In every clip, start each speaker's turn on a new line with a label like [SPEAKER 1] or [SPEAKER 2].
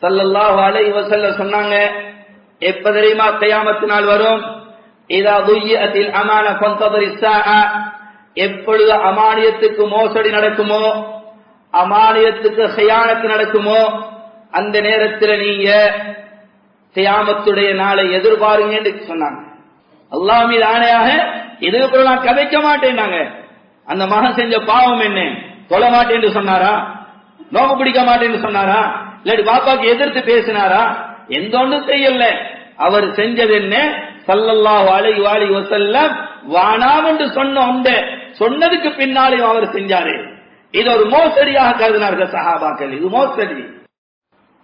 [SPEAKER 1] ஸல்லல்லாஹு அலைஹி வஸல்லம் சொன்னாங்க, எப்ப தெரியுமா கியாமத் நாள் வரும்? இதா துய்யத்தில் அமான ஃபந்ததரிஸ் ஸாஅ, எப்பொழுது அமானியத்துக்கு மோசடி நடக்குமோ, அமானியத்துக்கு ஹியானத் நடக்குமோ, அந்த நேரத்தில் நீங்க கியாமத்துடைய நாளை எதிர்பாருங்க என்று சொன்னாங்க. அல்லாஹ் மீது ஆணையாக இதுக்கு நான் கதைக்க மாட்டேன்னாங்க. அந்த மகன் செஞ்ச பாவம் என்ன? தொழ மாட்டேன் என்று சொன்னாரா? நோம்பு பிடிக்க மாட்டேன்னு சொன்னாரா? இல்லாட்டி பாப்பாக்கு எதிர்த்து பேசினாரா? எந்த ஒன்றும் செய்யல. அவர் செஞ்சது என்ன? ஸல்லல்லாஹு அலைஹி வஸல்லம் வானாம் என்று சொன்ன ஒன்றை சொன்னதுக்கு பின்னாலையும் அவர் செஞ்சாரு. இது ஒரு மோசடியாக கருதினார்கள் சஹாபாக்கள். இது மோசடி.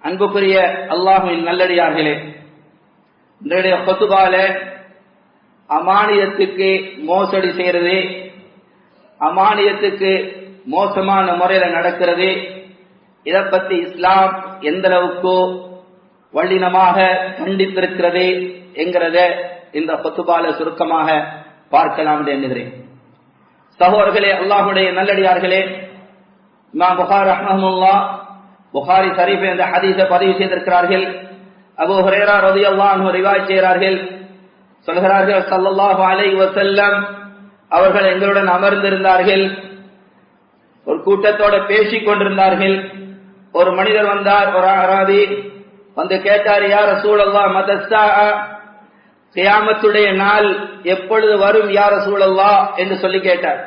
[SPEAKER 1] அன்புக்குரிய அல்லாஹ்வின் நல்லடியார்களே, இன்றைய குத்பால அமானியத்துக்கு மோசடி செய்யறது, அமானியத்துக்கு மோசமான முறையில நடக்கிறது, இதை பத்தி இஸ்லாம் எந்த அளவுக்கு வல்லினமாக கண்டித்திருக்கிறது என்கிறத இந்த குத்பால சுருக்கமாக பார்க்கலாம் என்று எண்ணுகிறேன். சகோதரர்களே, அல்லாஹ்வுடைய நல்லடியார்களே, இமாம் புகாரி ரஹ்மஹுல்லாஹ் புகாரி ஷரீஃப் என்ற ஹதீஸை பதிவு செய்திருக்கிறார்கள். அபூ ஹுரைரா ரலியல்லாஹு அன்ஹு ரிவாயத் செய்கிறார்கள். சொல்கிறார்கள், ஸல்லல்லாஹு அலைஹி வஸல்லம் அவர்கள் எங்களுடன் அமர்ந்திருந்தார்கள். ஒரு கூட்டத்தோட பேசிக் கொண்டிருந்தார்கள். ஒரு மனிதர் வந்தார், ஒரு அராபி வந்து கேட்டார், யா ரசூலல்லாஹ் மதஸ்ஸாஅ, கியாமத்துடைய நாள் எப்பொழுது வரும் யா ரசூலல்லாஹ் என்று சொல்லி கேட்டார்.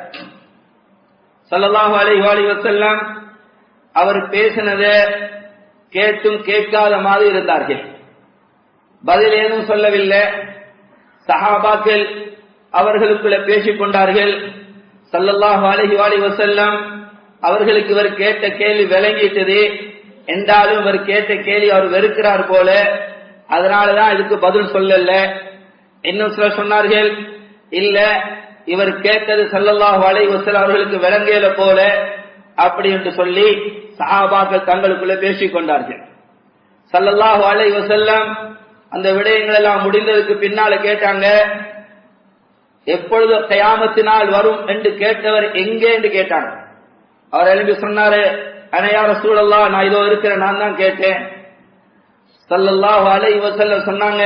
[SPEAKER 1] ஸல்லல்லாஹு அலைஹி வஸல்லம் அவர் பேசினதை கேட்டும் கேட்காத மாதிரி இருந்தார்கள். பதில் ஏதும் சொல்லவில்லை. சஹாபாக்கள் அவர்களுக்குள்ள பேசிக் கொண்டார்கள். ஸல்லல்லாஹு அலைஹி வஸல்லம் அவர்களுக்கு இவர் கேட்ட கேள்வி விளங்கிட்டது. என்றாலும் இவர் கேட்ட கேள்வி அவர் வெறுக்கிறார் போல, அதனாலதான் இதுக்கு பதில் சொல்லல. இன்னும் சிலர் சொன்னார்கள், இல்ல இவர் கேட்டது ஸல்லல்லாஹு அலைஹி வஸல்லம் அவர்களுக்கு விளங்கல போல அப்படி என்று சொல்லி சஹாபாக்கள் தங்களுக்குள்ள பேசிக் கொண்டார்கள். ஸல்லல்லாஹு அலைஹி வஸல்லம் அந்த விடயங்கள் எல்லாம் முடிந்ததுக்கு பின்னால கேட்டாங்க, எப்பொழுது கியாமத்து நாள் வரும் என்று கேட்டவர் எங்கே என்று கேட்டாங்க. அவர் எழுப்பி சொன்னாரு, அனையா ரசூலல்லாஹ், நான் இதோ இருக்கிறேன், நான் தான் கேட்டேன். ஸல்லல்லாஹு அலைஹி வஸல்லம் சொன்னாங்க,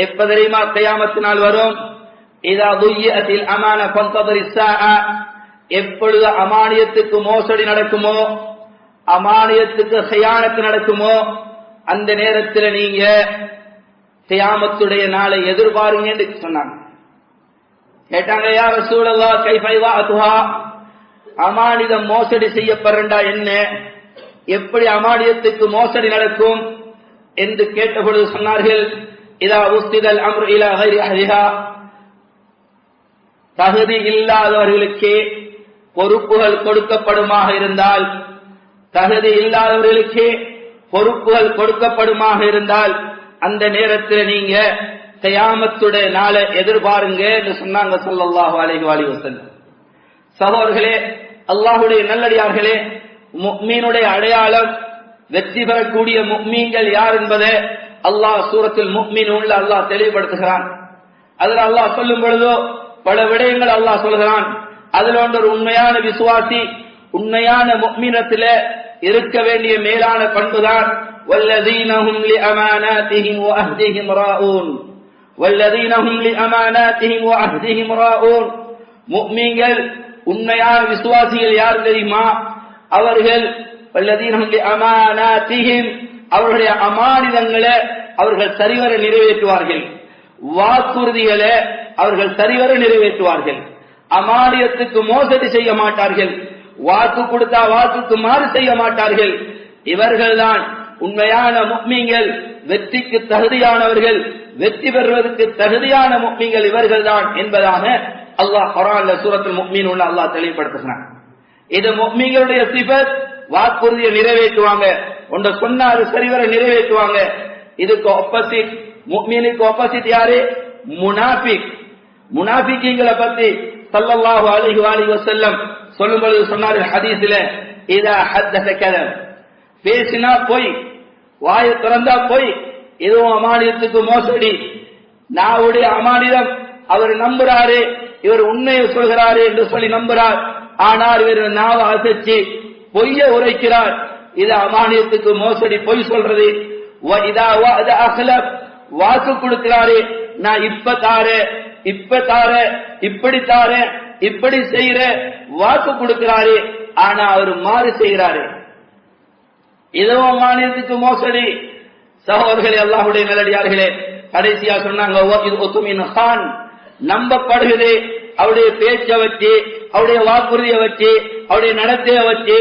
[SPEAKER 1] எப்ப தெரியுமா கியாமத்து நாள் வரும்? இதா துய்யத்தில் அமான ஃபந்ததரிஸ் ஸாஅ, எப்பொழுது அமானியத்துக்கு மோசடி நடக்குமோ, அமானியத்துக்கு ஹியானத் நடக்குமோ, அந்த நேரத்தில் நீங்க கியாமத்துடைய நாளை எதிர்பாருங்க என்று சொன்னாங்க. கேட்டாங்க, யா ரசூலல்லாஹ் கைஃப இதாஅத்துஹா, அமானிதம் மோசடி செய்யப்படுறா என்ன, எப்படி அமானியத்துக்கு மோசடி நடக்கும் என்று கேட்டபொழுது சொன்னார்கள், இதா உஸ்திதல் அம்ரு இலா கைரி அஹ்லிஹா, தகுதி இல்லாதவர்களுக்கு பொறுப்புகள் கொடுக்கப்படுமாக இருந்தால், தகுதி இல்லாதவர்களுக்கு பொறுப்புகள் கொடுக்கப்படுமாக இருந்தால், அந்த நேரத்தில் நீங்க கியாமத்துடைய நாளை எதிர்பாருங்க என்று சொன்னாங்க ஸல்லல்லாஹு அலைஹி வஸல்லம். சகோதரர்களே, அல்லாஹ்வுடைய நல்லடியார்களே, முஃமினுடைய அடையாளம், வெற்றி பெறக்கூடிய முஃமின்கள் யார் என்பதை அல்லாஹ் சூரத்துல் முஃமினூன்ல அல்லாஹ் தெளிவுபடுத்துகிறான். அதுல அல்லாஹ் சொல்லும் பொழுதோ பல விடயங்கள் அல்லாஹ் சொல்கிறான். அதுல ஒன்று ஒரு உண்மையான விசுவாசி, உண்மையான முஃமினத்தில இருக்க வேண்டிய மேலான பண்புதான் வல்லதீன ஹும் லிஅமானாத்திஹிம் வஅஹ்திஹிம் ராஊன், வல்லதீன ஹும் லிஅமானாத்திஹிம் வஅஹ்திஹிம் ராஊன். முஃமின்கள், உண்மையான விசுவாசிகள் யார் தெரியுமா? அவர்கள் வல்லதீன ஹும் லிஅமானாத்திஹிம், அவர்களுடைய அமானிதங்களை அவர்கள் சரிவர நிறைவேற்றுவார்கள், வாக்குறுதிகளை அவர்கள் சரிவர நிறைவேற்றுவார்கள், அமானியத்துக்கு மோசடி செய்ய மாட்டார்கள், வாக்கு கொடுத்தா வாக்குக்கு மாறு செய்ய மாட்டார்கள். இவர்கள்தான் உண்மையான முஃமின்கள், வெற்றிக்கு தகுதியானவர்கள், வெற்றி பெறுவதற்கு தகுதியான முஃமின்கள் இவர்கள்தான் என்பதாக அல்லாஹ் குர்ஆன்ல சூரத்துல் முஃமினூன்ல அல்லாஹ் தெளிவுபடுத்துகிறான். இது முஃமின்களுடைய சிஃபத். வாக்குறுதியை நிறைவேற்றுவாங்க, ஒன்றை சொன்னா அது சரிவர நிறைவேற்றுவாங்க. இதுக்கு ஆப்போசிட், முஃமினுக்கு ஆப்போசிட் யாரு? முனாஃபிக். முனாஃபிக்கீங்களை பத்தி ஸல்லல்லாஹு அலைஹி வஸல்லம் சொல்லும் பொழுது சொன்னார்கள் ஹதீஸ்ல, இதா ஹத்தஸ கதப், பேசினா போய், வாயை திறந்தா போய், இதுவும் அமானியத்துக்கு மோசடி. நாவுடைய அமானிதம், அவர் நம்புறாரு, இவர் உண்மையை சொல்கிறாரு என்று சொல்லி நம்புறார். ஆனால் இவர் நாவை அசைச்சு பொய்ய உரைக்கிறார். இது அமானியத்துக்கு மோசடி, பொய் சொல்றது. வாக்கு கொடுக்கிறாரு, நான் இப்ப தாரேன், இப்ப தாரேன், இப்படி தாரேன், இப்படி செய்யற வாக்கு கொடுக்கிறாரு. ஆனா அவர் மாறு செய்கிறாரு. இதுவும் அமானியத்துக்கு மோசடி. சகோதரர்களே, அல்லாஹ்வுடைய நல்லடியார்களே, கடைசியா சொன்னாங்க நம்பப்படுகிறது. அவருடைய பேச்சை வச்சு, அவருடைய வாக்குறுதியை வச்சு, அவருடைய நடத்தைய வச்சு,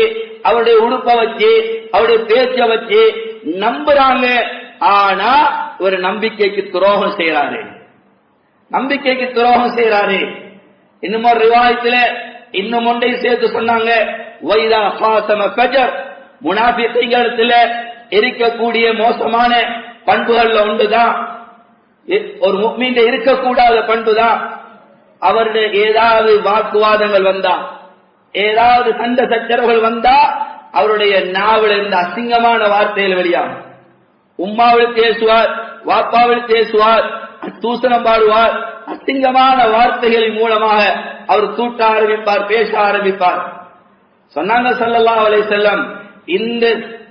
[SPEAKER 1] அவருடைய உடுப்பை வச்சு, அவருடைய பேச்சை வச்சு நம்புறாங்க. ஆனா ஒரு நம்பிக்கைக்கு துரோகம் செய்யறாரு, நம்பிக்கைக்கு துரோகம் செய்யறாரு. இன்னும் ஒரு ரிவாயத்துல இன்னும் ஒன்றை சேர்த்து சொன்னாங்க, வைதா ஃபாஸம ஃபஜர், முனாஃபிகீன்களத்துல இருக்கக்கூடிய மோசமான பண்புகள்ல ஒன்றுதான், ஒரு முஃமின்ல இருக்கக்கூடாத பண்புதான், அவருடைய ஏதாவது வாக்குவாதங்கள் வந்தா, ஏதாவது சண்டை சச்சரவுகள் வந்தா அவருடைய நாவில் இருந்த அசிங்கமான வார்த்தைகள் வெளியாகும். உம்மாவில் பேசுவார், வாப்பாவில் பேசுவார், தூசணம் பாடுவார், அசிங்கமான வார்த்தைகளின் மூலமாக அவர் தூட்ட ஆரம்பிப்பார், பேச ஆரம்பிப்பார். சொன்னாங்க ஸல்லல்லாஹு அலைஹி வஸல்லம், இந்த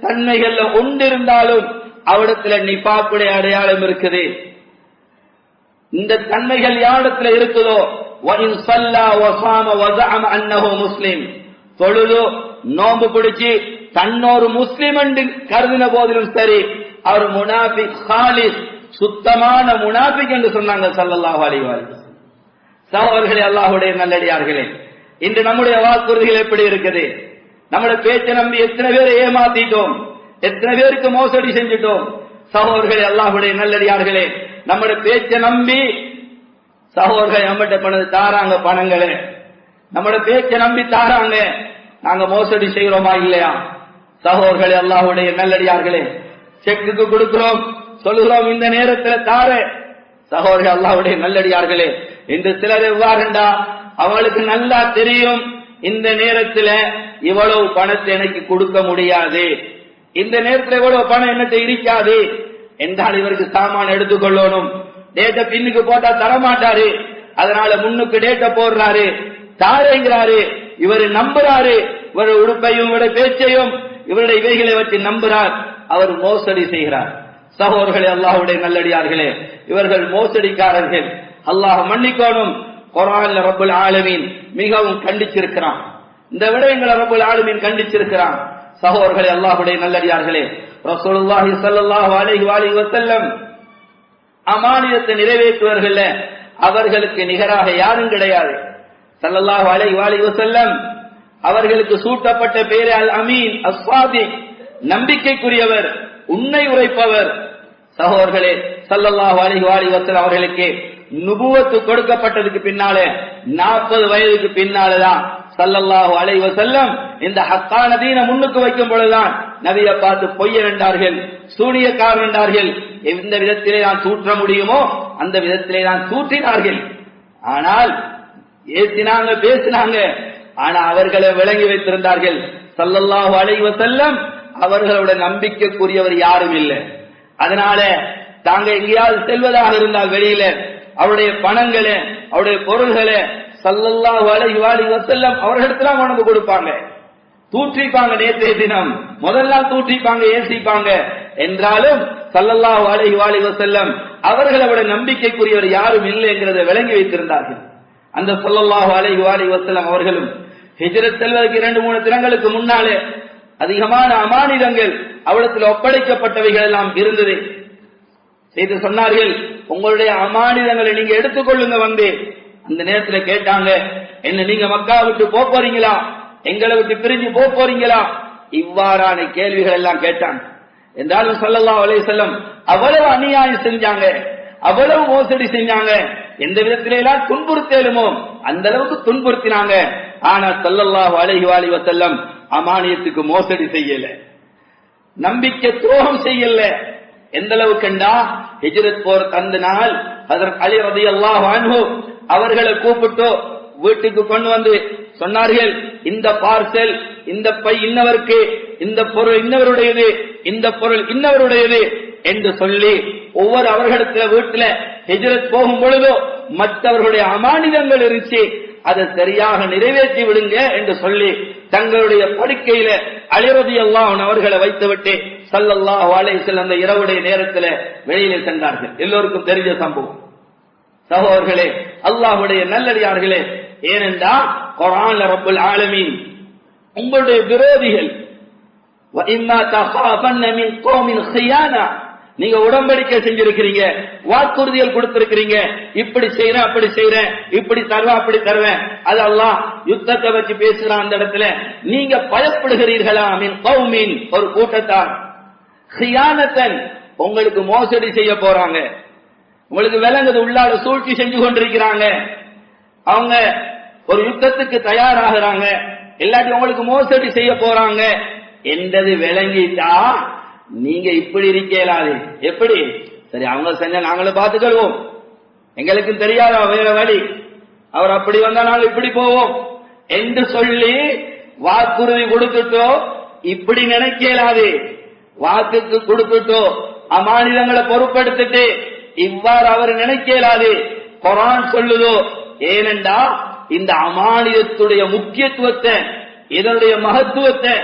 [SPEAKER 1] தன்மைகள்ல ஒன்றிருந்தாலும் அவரிடத்துல நிஃபாக்குடைய அடையாளம் இருக்குது. இந்த தன்மைகள் யாரிடத்துல இருக்குதோ, வஇன் ஸல்லா வஸாம வஸஅம அன்னஹு முஸ்லிம், தொழுது நோன்பு பிடிச்சி தன்னொரு முஸ்லிம் என்று கருதின போதிலும் சரி, அவர் முனாஃபிக் ஹாலிஸ், சுத்தமான முனாஃபிக் என்று சொன்னாங்க ஸல்லல்லாஹு அலைஹி வஸல்லம். சகோதரர்களே, அல்லாஹ்வுடைய நல்லடியார்களே, இன்று நம்முடைய வாக்குறுதிகள் எப்படி இருக்குது? நம்முடைய பேச்சை நம்பி எத்தனை பேரை ஏமாத்திட்டோம், எத்தனை பேருக்கு மோசடி செஞ்சிட்டோம். சகோதரர்களே, அல்லாஹ்வுடைய நல்லடியார்களே, நம்முடைய பேச்சை நம்பி சகோதரர்கள் நம்மகிட்ட பணத்தை தாராங்க, பணங்களே நம்முடைய பேச்சை நம்பி தாராங்க, நாங்க மோசடி செய்கிறோமா இல்லையா? சகோதரர்களே, அல்லாஹ்வுடைய நல்லடியார்களே, செக்குக்கு கொடுக்கிறோம், சொல்லுகிறோம் இந்த நேரத்தில் தார. சகோதரர்கள், அல்லாஹ்வுடைய நல்லடியார்களே, இந்த சிலர் எவ்வாறுண்டா, அவங்களுக்கு நல்லா தெரியும் இந்த நேரத்தில் இவ்வளவு பணத்தை எனக்கு கொடுக்க முடியாது, இந்த நேரத்தில் இவ்வளவு பணம் என்னத்தை இருக்காது என்றால் இவருக்கு சாமான் எடுத்துக்கொள்ளணும், டேட்டை பின்னுக்கு போட்டா தரமாட்டாரு, அதனால முன்னுக்கு டேட்டை போடுறாரு, தாரேங்கிறாரு. இவர் நம்புறாரு, இவருடைய உடுப்பையும் இவருடைய பேச்சையும் இவருடைய இவைகளை வச்சு நம்புறார், அவர் மோசடி செய்கிறார். சகோதரர்களே, அல்லாஹ்வுடைய நல்லடியார்களே, இவர்கள் மோசடிக்காரர்கள். அல்லாஹ் மன்னிக்கணும். குர்ஆன்ல ரப்பல் ஆலமீன் மிகவும் கண்டிச்சிருக்கிறான், இந்த விடயங்களை ரப்பல் ஆலமீன் கண்டிச்சிருக்கிறான். சகோதரர்களே, அல்லாஹ்வுடைய நல்லடியார்களே, ரசூலுல்லாஹி ஸல்லல்லாஹு அலைஹி வஸல்லம் அமானியத்தை நிறைவேற்றுவர்கள் அவர்களுக்கு நிகராக யாரும் கிடையாது. ஸல்லல்லாஹு அலைஹி வஸல்லம் அவர்களுக்கு சூட்டப்பட்ட பேரு அல் அமீன், அஸ்ஸாதிக், நம்பிக்கைக்குரியவர், உண்மை உரைப்பவர். சகோதரர்களே, ஸல்லல்லாஹு அலைஹி வஸல்லம் அவர்களுக்கு நுபுவத்து கொடுக்கப்பட்டதுக்கு பின்னாலே 40 வயதுக்கு பின்னால்தான் ஸல்லல்லாஹு அலைஹி வஸல்லம் இந்த ஹக்கான தீனை முன்னுக்கு வைக்கும் பொழுதுதான் நபியை பார்த்து பொய்யர் என்றார்கள், சூனியக்காரர் என்றார்கள். எந்த விதத்திலே தான் தூற்ற முடியுமோ அந்த விதத்திலே தான் தூற்றினார்கள். ஆனால் ஏசினாங்க, பேசினாங்க, ஆனா அவர்களை விளங்கி வைத்திருந்தார்கள். ஸல்லல்லாஹு அலைஹி வஸல்லம் அவர்களோட நம்பிக்கைக்குரியவர் யாரும் இல்லை. அதனால தாங்க எங்கேயாவது செல்வதாக இருந்தால் வெளியில அவருடைய பணங்களை, அவருடைய பொருள்களை ஸல்லல்லாஹு அலைஹி வஸல்லம் அவர்களிடத்துல கொண்டு கொடுப்பாங்க, தூற்றிப்பாங்க. நேற்றைய தினம் முதல் நாள் தூற்றிப்பாங்க, ஏசிப்பாங்க. என்றாலும் ஸல்லல்லாஹு அலைஹி வஸல்லம் அவர்களோட நம்பிக்கைக்குரியவர் யாரும் இல்லை என்கிறதை விளங்கி வைத்திருந்தார்கள். அந்த ஸல்லல்லாஹு அலைஹி வஸல்லம் அவர்களும் ஹிஜ்ரத் செல்வதற்கு 2-3 தினங்களுக்கு முன்னாலே அதிகமான அமானிதங்கள் அவரிடத்தில் ஒப்படைக்கப்பட்டவைகள் எல்லாம் இருந்தது. செய்து சொன்னார்கள், உங்களுடைய அமானிதங்களை நீங்க எடுத்துக்கொள்ளுங்க. வந்து அந்த நேரத்தில் கேட்டாங்க, என்ன நீங்க மக்கா விட்டு போறீங்களா, எங்களை விட்டு பிரிஞ்சு போறீங்களா? இவ்வாறான கேள்விகள் எல்லாம் கேட்டாங்க. என்றாலும் ஸல்லல்லாஹு அலைஹி வஸல்லம் அவ்வளவு அநியாயம் செஞ்சாங்க, அவ்வளவு மோசடி செஞ்சாங்க, எந்த விதத்திலே எல்லாம் துன்புறுத்தலுமோ அந்த அளவுக்கு துன்புறுத்தினாங்க. ஆனா ஸல்லல்லாஹு அலைஹி வஸல்லம் அமானியத்துக்கு மோசடி செய்யல, நம்பிக்கை துரோகம் செய்யல. எந்த அளவுக்குண்டா, ஹிஜ்ரத் போர் அந்த நாள் ஹஜ்ரத் அலி ரலியல்லாஹு அன்ஹு அவர்களை கூப்பிட்டு வீட்டுக்கு கொண்டு வந்து சொன்னார்கள், இந்த பார்சல், இந்த பை இன்னவருக்கு, இந்த பொருள் இன்னவருடையது, இந்த பொருள் இன்னவருடையது என்று சொல்லி ஒவ்வொரு அவர்களிடத்துல வீட்டுல ஹிஜ்ரத் போகும் பொழுதோ மற்றவர்களுடைய அமானிதங்கள் இருந்துச்சு, அதை சரியாக நிறைவேற்றி விடுங்க என்று சொல்லி தங்களுடைய படுக்கையில அலி ரலியல்லாஹு அன்ஹு அவர்களை வைத்துவிட்டு ஸல்லல்லாஹு அலைஹி வஸல்லம் அந்த இரவுடைய நேரத்தில் வெளியிலே சென்றார்கள். எல்லோருக்கும் தெரிஞ்ச சம்பவம். சகோதரர்களே, அல்லாஹ்வுடைய நல்லடியார்களே, ஏனென்றால் குர்ஆன்ல ரப்புல் ஆலமீன் உங்களுடைய விரோதிகள் وَإِمَّا تَخَافَنَّ مِنْ قَوْمٍ خِيَانَةً, நீங்க உடன்படிக்கை செஞ்சிருக்கிறீங்க, வாக்குறுதிகள் கொடுத்திருக்கிறீங்க, இப்படி செய்றேன் அப்படி செய்றேன், இப்படி தருவேன் அப்படி தருவேன். அது அல்லாஹ் யுத்தத்தை வச்சு பேசுறான். அந்த இடத்துல நீங்க பயப்படுகிறீர்களா? மின் கௌமின், ஒரு கூட்டத்தார், ஹியானத்தன், உங்களுக்கு மோசடி செய்ய போறாங்க, உங்களுக்கு விளங்குது உள்ளால சூழ்ச்சி செஞ்சு கொண்டிருக்கிறாங்க, அவங்க ஒரு யுத்தத்துக்கு தயாராகிறாங்க, எல்லாத்தையும் உங்களுக்கு மோசடி செய்ய போறாங்க என்றது விளங்கிட்டா நீங்க இப்படி இருக்கலாது. எப்படி? சரி, அவங்க செஞ்ச நாங்களும் பார்த்துக்கொள்வோம், எங்களுக்கு தெரியாத வேற வழி, அவர் அப்படி வந்தா நாங்கள் இப்படி போவோம் என்று சொல்லி வாக்குறுதி கொடுத்துட்டோ இப்படி நினைக்கலாது. வாக்குக்கு கொடுத்துட்டோ அமானிதங்களை பொறுப்படுத்திட்டு இவ்வாறு அவர் நினைக்கலாது. குர்ஆன் சொல்லுதோ, ஏனென்றா இந்த அமானிதத்துடைய முக்கியத்துவத்தை, இதனுடைய மகத்துவத்தை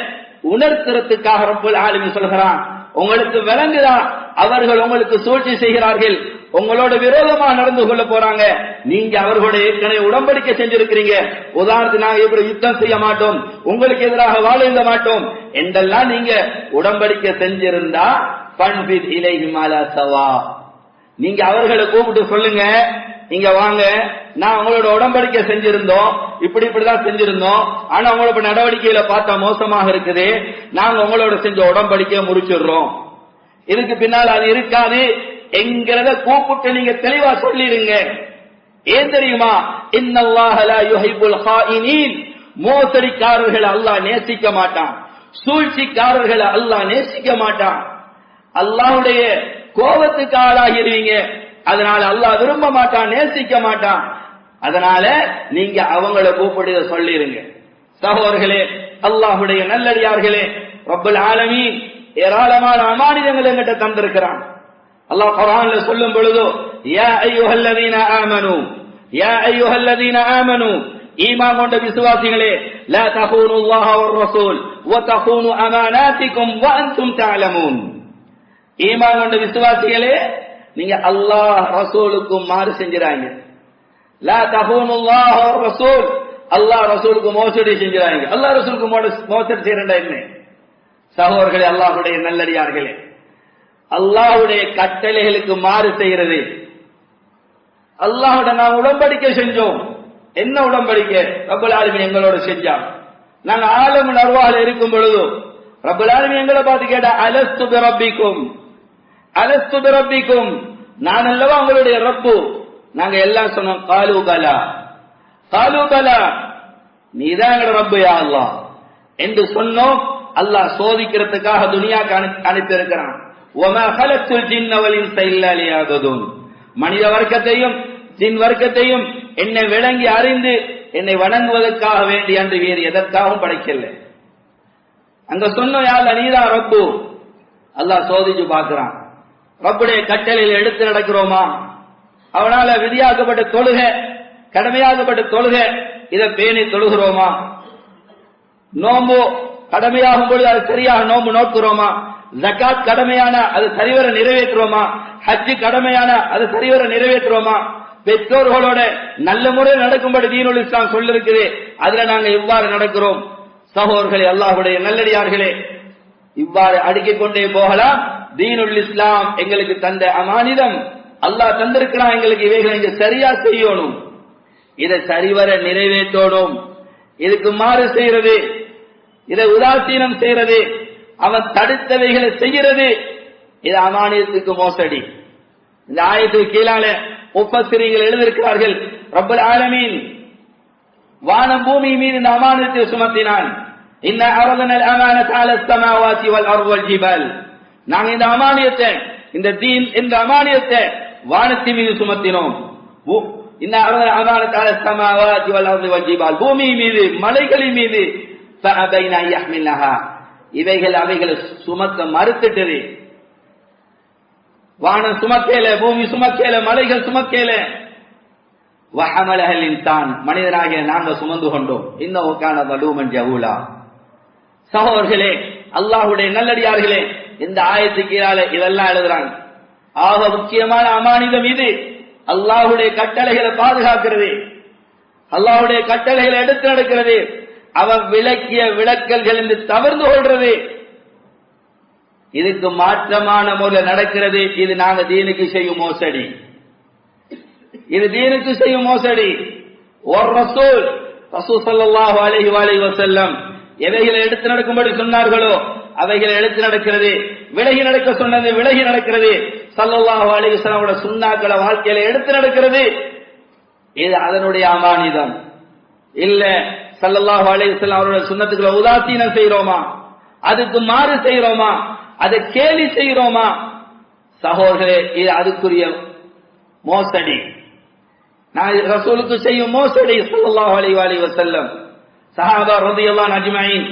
[SPEAKER 1] உணர்த்துறதுக்காக ரப்புல் ஆலமீன் சொல்கிறான். உங்களுக்கு விளங்குதா அவர்கள் உங்களுக்கு சூழ்ச்சி செய்கிறார்கள், உங்களோட விரோதமா நடந்து கொள்ள போறாங்க, நீங்க அவர்களோட ஏற்கனவே உடன்படிக்கை செஞ்சிருக்கிறீங்க, உதாரணத்துக்கு நாங்க இப்படி யுத்தம் செய்ய மாட்டோம், உங்களுக்கு எதிராக வாழ எழுத மாட்டோம் என்றெல்லாம் நீங்க உடன்படிக்கை செஞ்சிருந்தா பன்பித் இலைஹிம் அலா சவா, நீங்க அவர்களை கூப்பிட்டு சொல்லுங்க, இங்க வாங்க, நான் உங்களோட உடன்படிக்கை செஞ்சிருந்தோம், இப்படிதான் செஞ்சிருந்தோம், ஆனா உங்களோட நடவடிக்கையில பார்த்தா மோசமாக இருக்குது, நாங்க உங்களோட செஞ்ச உடன்படிக்கையை முடிச்சிடுறோம், இதுக்கு பின்னால் அது இருக்காது என்கிறத கூப்பிட்டு நீங்க தெளிவா சொல்லிடுங்க. ஏன் தெரியுமா? இன்னல்லாஹ லா யுஹிப்புல் ஹாயினீன், மோசடிக்காரர்களை அல்லாஹ் நேசிக்க மாட்டான், சூழ்ச்சிக்காரர்களை அல்லாஹ் நேசிக்க மாட்டான். அல்லாஹ்வுடைய கோபத்துக்கு ஆளாகிடுவீங்க, அதனால அல்லாஹ் விரும்ப மாட்டான், நேசிக்க மாட்டான். அதனால நீங்க அவங்கள கூப்பிட்டு சொல்லிருங்க. சகோதரர்களே, அல்லாஹ்வுடைய நல்லடியார்களே, ரப்புல் ஆலமீன் ஏராளமான அமானிதங்கள் என்கிட்ட தந்திருக்கிறான். அல்லாஹ் குர்ஆன்ல சொல்லும் பொழுது, யா அய்யுஹல்லதீன ஆமனூ, யா அய்யுஹல்லதீன ஆமனூ, ஈமான் கொண்ட விசுவாசிகளே, லா தகூனுல்லாஹ வர் ரசூல் வ தகூனு அமானாத்திக்கும் வ அன்தும் தஅலமூன், ஈமான் கொண்ட விசுவாசிகளே, நீங்க அல்லாஹ் ரசூலுக்கும் மாறு செஞ்சிராங்க. லா தகூனுல்லாஹ வர் ரசூல், அல்லாஹ் ரசூலுக்கு மோசடி செஞ்சிராங்க. அல்லாஹ் ரசூலுக்கு மோசடி செய்யறா என்ன? சகோதரர்களே, அல்லாஹ்வுடைய நல்லடியார்களே, அல்லாஹ்வுடைய கட்டளைகளுக்கு மாறு செய்கிறது. அல்லாஹ்வுடன் நாம் உடன்படிக்கை செஞ்சோம். என்ன உடன்படிக்கை? ரப்பல் ஆலமீன் எங்களோட செஞ்சான். நாங்க ஆலமுல் அர்வாஹ்ல இருக்கும் பொழுது ரப்பல் ஆலமீன் எங்களை பார்த்து கேட்டா, அலஸ்து பிரப்பிக்கும், அலஸ்து பிரப்பிக்கும், நான் அல்லவா உங்களுடைய ரப்பு? நாங்க எல்லாம் சொன்னோம், காலு பலா, காலு பலா, நீதான் எங்களோட ரப்பு யா அல்லாஹ் என்று சொன்னோம். அல்லாஹ் சோதிக்கிறதுக்காக துனியாக்கு அனுப்பி இருக்கிறான். வமா கலத்துல் ஜின்ன வல் இன்ஸ இல்லா லியஅபுதுன், மனித வர்க்கத்தையும் ஜின் வர்க்கத்தையும் என்னை விளங்கி அறிந்து என்னை வணங்குவதற்காக வேண்டி அன்று வேறு எதற்காகவும் படைக்கல. அங்க சொன்னோம், யா அல்லாஹ் நீதான் ரப்பு. அல்லாஹ் சோதிச்சு பார்க்கிறான், ரப்புடைய கட்டளையில் எடுத்து நடக்கிறோமா? அவனால விதியாக்கப்பட்ட தொழுக, கடமையாக்கப்பட்ட தொழுக, இதை பேணி தொழுகிறோமா? நோம்பு கடமையாகும் பொழுது அது சரியாக நோம்பு நோக்குறோமா? ஜகாத் கடமையான அது சரிவர நிறைவேற்றுவோமா? ஹஜ்ஜு கடமையான அது சரிவர நிறைவேற்றுவோமா? பெற்றோர்களோட நல்ல முறையில் நடக்கும்படி தீனுல் இஸ்லாம் சொல்லிருக்குது, அதுல நாங்க இவ்வாறு நடக்கிறோம். சகோதரர்களே, அல்லாஹ்வுடைய நல்லடியார்களே, இவ்வாறு அடுக்கிக் கொண்டே போகலாம். தீனுல் இஸ்லாம் எங்களுக்கு தந்த அமானிதம், அல்லாஹ் தந்திருக்கிறான் எங்களுக்கு, இவைகளை இங்க சரியா செய்யணும், இதை சரிவர நிறைவேற்றணும். இதுக்கு மாறு செய்யறது, இதை உதாசீனம் செய்யறது, அவன் தடுத்தவைகளை செய்கிறது, இது அமானியத்துக்கு மோசடி. இந்த ஆயத்துக்கு கீழால முஃபஸ்ஸிரீன்கள் எழுதியிருக்கிறார்கள், ரப்பல் ஆலமீன் வானம் பூமி மீது இந்த அமானியத்தை சுமத்தினான். இன்ன அரதனல் அமானத அலஸ் ஸமாவாதி வல் அர்தி வல் ஜிபால், நாங்க இந்த அமானியத்தை, இந்த தீன் என்ற அமானியத்தை வானத்தின் மீது சுமத்தினோம். இன்ன அரதனல் அமானத அலஸ் ஸமாவாதி வல் அர்தி வல் ஜிபால், பூமி மீது மலைகளின் மீது, ஃபஅபைனா யஹ்மில்னஹா, இவைகள் அவைகளை சுமக்க மறுத்துட்டது. வானம் சுமக்கேல, பூமி சுமக்கேல, மலைகள் சுமக்கேல. வஹமலஹல் இன்சான், மனிதனாகிய நாங்க சுமந்து கொண்டோம். இன்னஹு கான ஸலூமன் ஜஹூலா. சகோதரர்களே, அல்லாஹ்வுடைய நல்லடியார்களே, இந்த ஆயத்துக்கு கீழால இதெல்லாம் எழுதுறாங்க. ஆக முக்கியமான அமானிதம் இது. அல்லாஹ்வுடைய கட்டளைகளை பாதுகாக்கிறது, அல்லாஹ்வுடைய கட்டளைகளை எடுத்து நடக்கிறது, அவன் விளக்கிய விளக்கல்கள் என்று தவிர்த்து கொள்றது. இதுக்கு மாற்றமான முறையில் நடக்கிறது. இது நாங்க தீனுக்கு செய்யும் மோசடி, இது தீனுக்கு செய்யும் மோசடி. ஒரு ரசூல் ஸல்லல்லாஹு அலைஹி வஸல்லம் எவைகளை எடுத்து நடக்கும்படி சொன்னார்களோ அவைகளை எடுத்து நடக்கிறது, விலகி நடக்க சொன்னது விலகி நடக்கிறது. ஸல்லல்லாஹு அலைஹி வஸல்லம் சுன்னாக்களை வாழ்க்கையில எடுத்து நடக்கிறது. இது அதனுடைய அமானிதம். இல்ல ஸல்லல்லாஹு அலைஹி வஸல்லம் அவருடைய சுன்னத்துக்களை உதாசீனம் செய்யறோமா, அதுக்கு மாறு செய்யறோமா, அதை கேலி செய்யறோமா, சகோதரே, இது அதுக்குரிய மோசடி. நான் ரசூலுக்கு செய்யும் மோசடி. ஸல்லல்லாஹு அலைஹி வஸல்லம் சஹாபா ரலியல்லாஹு அஜ்மஈன்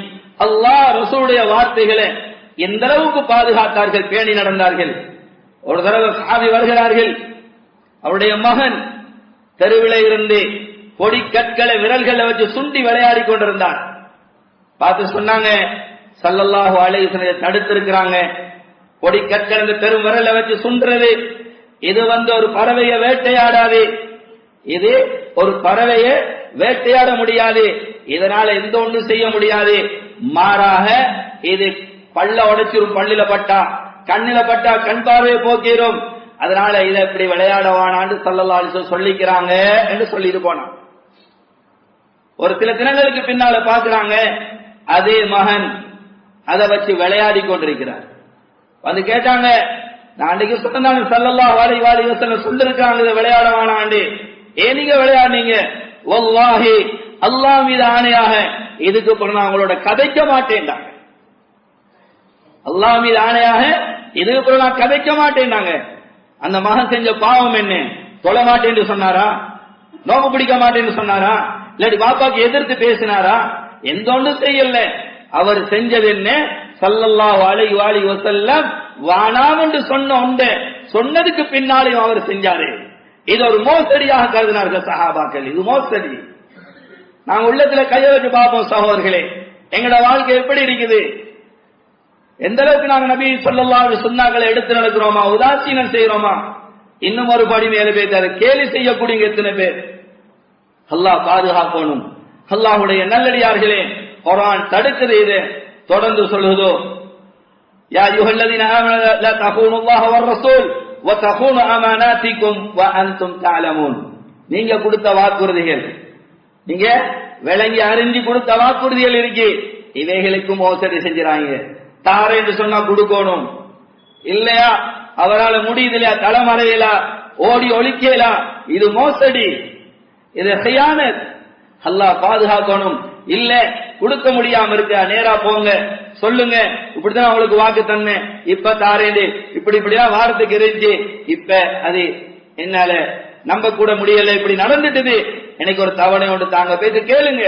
[SPEAKER 1] அல்லாஹ் ரசூலுடைய வார்த்தைகளை எந்த அளவுக்கு பாதுகாத்தார்கள், பேணி நடந்தார்கள். ஒரு தடவை சஹாபி வருகிறார்கள், அவருடைய மகன் தெருவில இருந்து பொடி கற்களை விரல்களை வச்சு சுண்டி விளையாடி கொண்டிருந்தார். பார்த்து சொன்னாங்க, ஸல்லல்லாஹு அலைஹி வஸல்லம் தடுத்திருக்கிறாங்க. பொடி கற்கள் இந்த பெரும் விரலை வச்சு சுண்டுறது, இது ஒரு பறவையை வேட்டையாடாது, இது ஒரு பறவையை வேட்டையாட முடியாது, இதனால எந்த ஒன்றும் செய்ய முடியாது, மாறாக இது பல்ல உடைச்சிரும், பல்லில பட்டா கண்ணில பட்டா கண் பார்வையை போக்கிரும், அதனால இதை இப்படி விளையாடவானான்னு ஸல்லல்லாஹு அலைஹி வஸல்லம் சொல்லிக்கிறாங்க என்று சொல்லிட்டு போனான். ஒரு சில தினங்களுக்கு பின்னால பாக்குறாங்க, அதே மகன் அதை வச்சு விளையாடி கொண்டிருக்கிறார். வந்து கேட்டாங்க, நான் அன்றைக்கு சொன்னாங்க ஸல்லல்லாஹு அலைஹி வஸல்லம் சொல்லிருக்காங்க இதை விளையாடவானாண்டு, ஏன் நீங்க விளையாடுனீங்க? வல்லாஹி, அல்லாஹ் மீது ஆணையாக இதுக்கு அப்புறம் நான் உங்களோட கதைக்க மாட்டேன்டாங்க. அல்லாஹ் மீது ஆணையாக இதுக்கு அப்புறம் நான் கதைக்க மாட்டேன்டாங்க. அந்த மகன் செஞ்ச பாவம் என்ன? தொழ மாட்டேன்னு சொன்னாரா? நோம்பு பிடிக்க மாட்டேன்னு சொன்னாரா? இல்லாட்டி பாப்பாக்கு எதிர்த்து பேசினாரா? எந்த ஒன்றும் செய்யல. அவர் செஞ்சது என்ன? ஸல்லல்லாஹு அலைஹி வஸல்லம் வானாம் என்று சொன்ன ஒன்றை சொன்னதுக்கு பின்னாலையும் அவர் செஞ்சாரு. இது ஒரு மோசடியாக கருதினார்கள் சஹாபாக்கள். இது மோசடி. நாங்க உள்ளத்துல கைய வச்சு பார்ப்போம் சகோதரர்களே, எங்களோட வாழ்க்கை எப்படி இருக்குது? எந்த அளவுக்கு நாங்க நபி ஸல்லல்லாஹு அலைஹி சுன்னாக்களை எடுத்து நடக்கிறோமா, உதாசீனம் செய்யறோமா? இன்னும் ஒரு படி மேல பேசாரு, கேலி செய்யக்கூடிய எத்தனை பேர்? அல்லாஹ் பாதுகாக்கணும். அல்லாஹ்வுடைய நல்லடியார்களே, குர்ஆன் தடுக்குது. இது தொடர்ந்து சொல்லுதோ, யா அய்யுஹல்லதீன ஆமனூ லா தகூனுல்லாஹ வர்ரசூல் வ தகூனு அமானாத்திக்கும் வ அன்தும் தஅலமூன். நீங்க கொடுத்த வாக்குறுதிகள், நீங்க விளங்கி அறிஞ்சு கொடுத்த வாக்குறுதிகள் இருக்கு, இவைகளுக்கு மோசடி செஞ்சுறாங்க. தார என்று சொன்னா கொடுக்கணும், இல்லையா அவரால் முடியுது இல்லையா, தலைமறையலா, ஓடி ஒழிக்கலா, இது மோசடி, இது ஹியானத். அல்லாஹ் பாதுகாக்கணும். இல்ல கொடுக்க முடியாம இருக்க, நேரா போங்க, சொல்லுங்க, இப்படித்தான் உங்களுக்கு வாக்கு தன்மை, இப்ப தாரேண்டு இப்படி இப்படிதான் வாரத்துக்கு இருந்துச்சு, இப்ப அது என்னால நம்ப கூட முடியல, இப்படி நடந்துட்டுது, எனக்கு ஒரு தவணை ஒன்று தாங்க, பேசி கேளுங்க.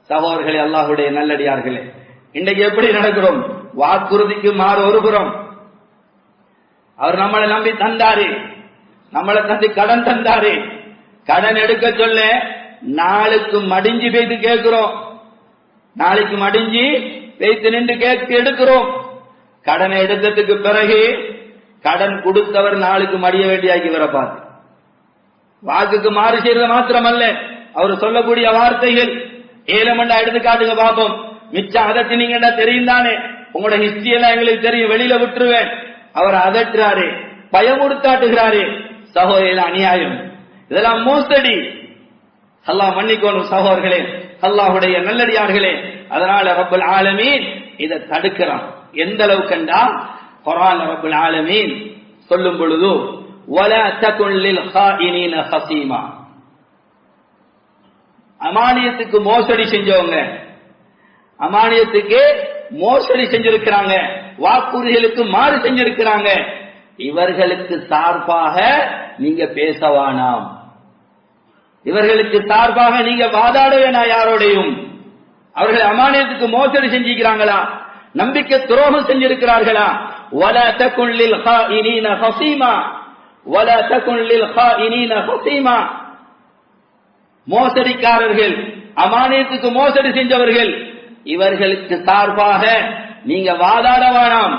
[SPEAKER 1] சகோதரர்களே, அல்லாஹ்வுடைய நல்லடியார்களே, இன்னைக்கு எப்படி நடக்கிறோம்? வாக்குறுதிக்கு மாறு ஒரு புறம், அவர் நம்மளை நம்பி தந்தாரு, நம்மளை தந்து கடன் தந்தாரு, கடன் எடுக்க சொல்ல நாளுக்கு மடிஞ்சு போய்த்து கேட்கிறோம், நாளைக்கு மடிஞ்சு பேய்த்து நின்று கேட்டு எடுக்கிறோம். கடனை எடுத்ததுக்கு பிறகு கடன் கொடுத்தவர் நாளுக்கு மடிய வேண்டியாக்கி வர பார்த்து, வாக்குக்கு மாறு செய்யறது மாத்திரமல்ல, அவர் சொல்லக்கூடிய வார்த்தைகள் ஏலமண்டா எடுத்து காட்டுங்க பாப்போம். மிச்சம் அதட்டினீங்கன்னா தெரியும் தானே, உங்களோட ஹிஸ்டரி எல்லாம் எங்களுக்கு தெரியும், வெளியில விட்டுருவேன். அவர் அதட்டுறாரு, பயமுறுத்தாட்டுகிறாரு. சகோதரிகள், அநியாயம், இதெல்லாம் மோசடி. அல்லாஹ் மன்னிக்கணும் சகோதரர்களே, அல்லாஹ்வுடைய நல்லடியார்களே. அதனால ரப்பல் ஆலமீன் இதை தடுக்கிறான். எந்த அளவுக்கு என்றால், குர்ஆன் ரப்பல் ஆலமீன் சொல்லும் பொழுது வலா தகுன் லில் ஹாயினீன ஹஸீமா, அமானியத்துக்கு மோசடி செஞ்சவங்க, அமானியத்துக்கு மோசடி செஞ்சிருக்கிறாங்க, வாக்குறுதிகளுக்கு மாறு செஞ்சிருக்கிறாங்க, இவர்களுக்கு சார்பாக நீங்க பேசவானாம், இவர்களுக்கு சார்பாக நீங்க வாதாட வேணா யாரோடையும். அவர்கள் அமானியத்துக்கு மோசடி செஞ்சிருக்கிறாங்களா, நம்பிக்கை துரோகம் செஞ்சிருக்கிறார்களா? வலா தகுன் லில் ஹாயினீன ஹஸீமா, வலா தகுன் லில் ஹாயினீன ஹஸீமா, மோசடிக்காரர்கள், அமானியத்துக்கு மோசடி செஞ்சவர்கள், இவர்களுக்கு சார்பாக நீங்க வாதாட வேணாம்.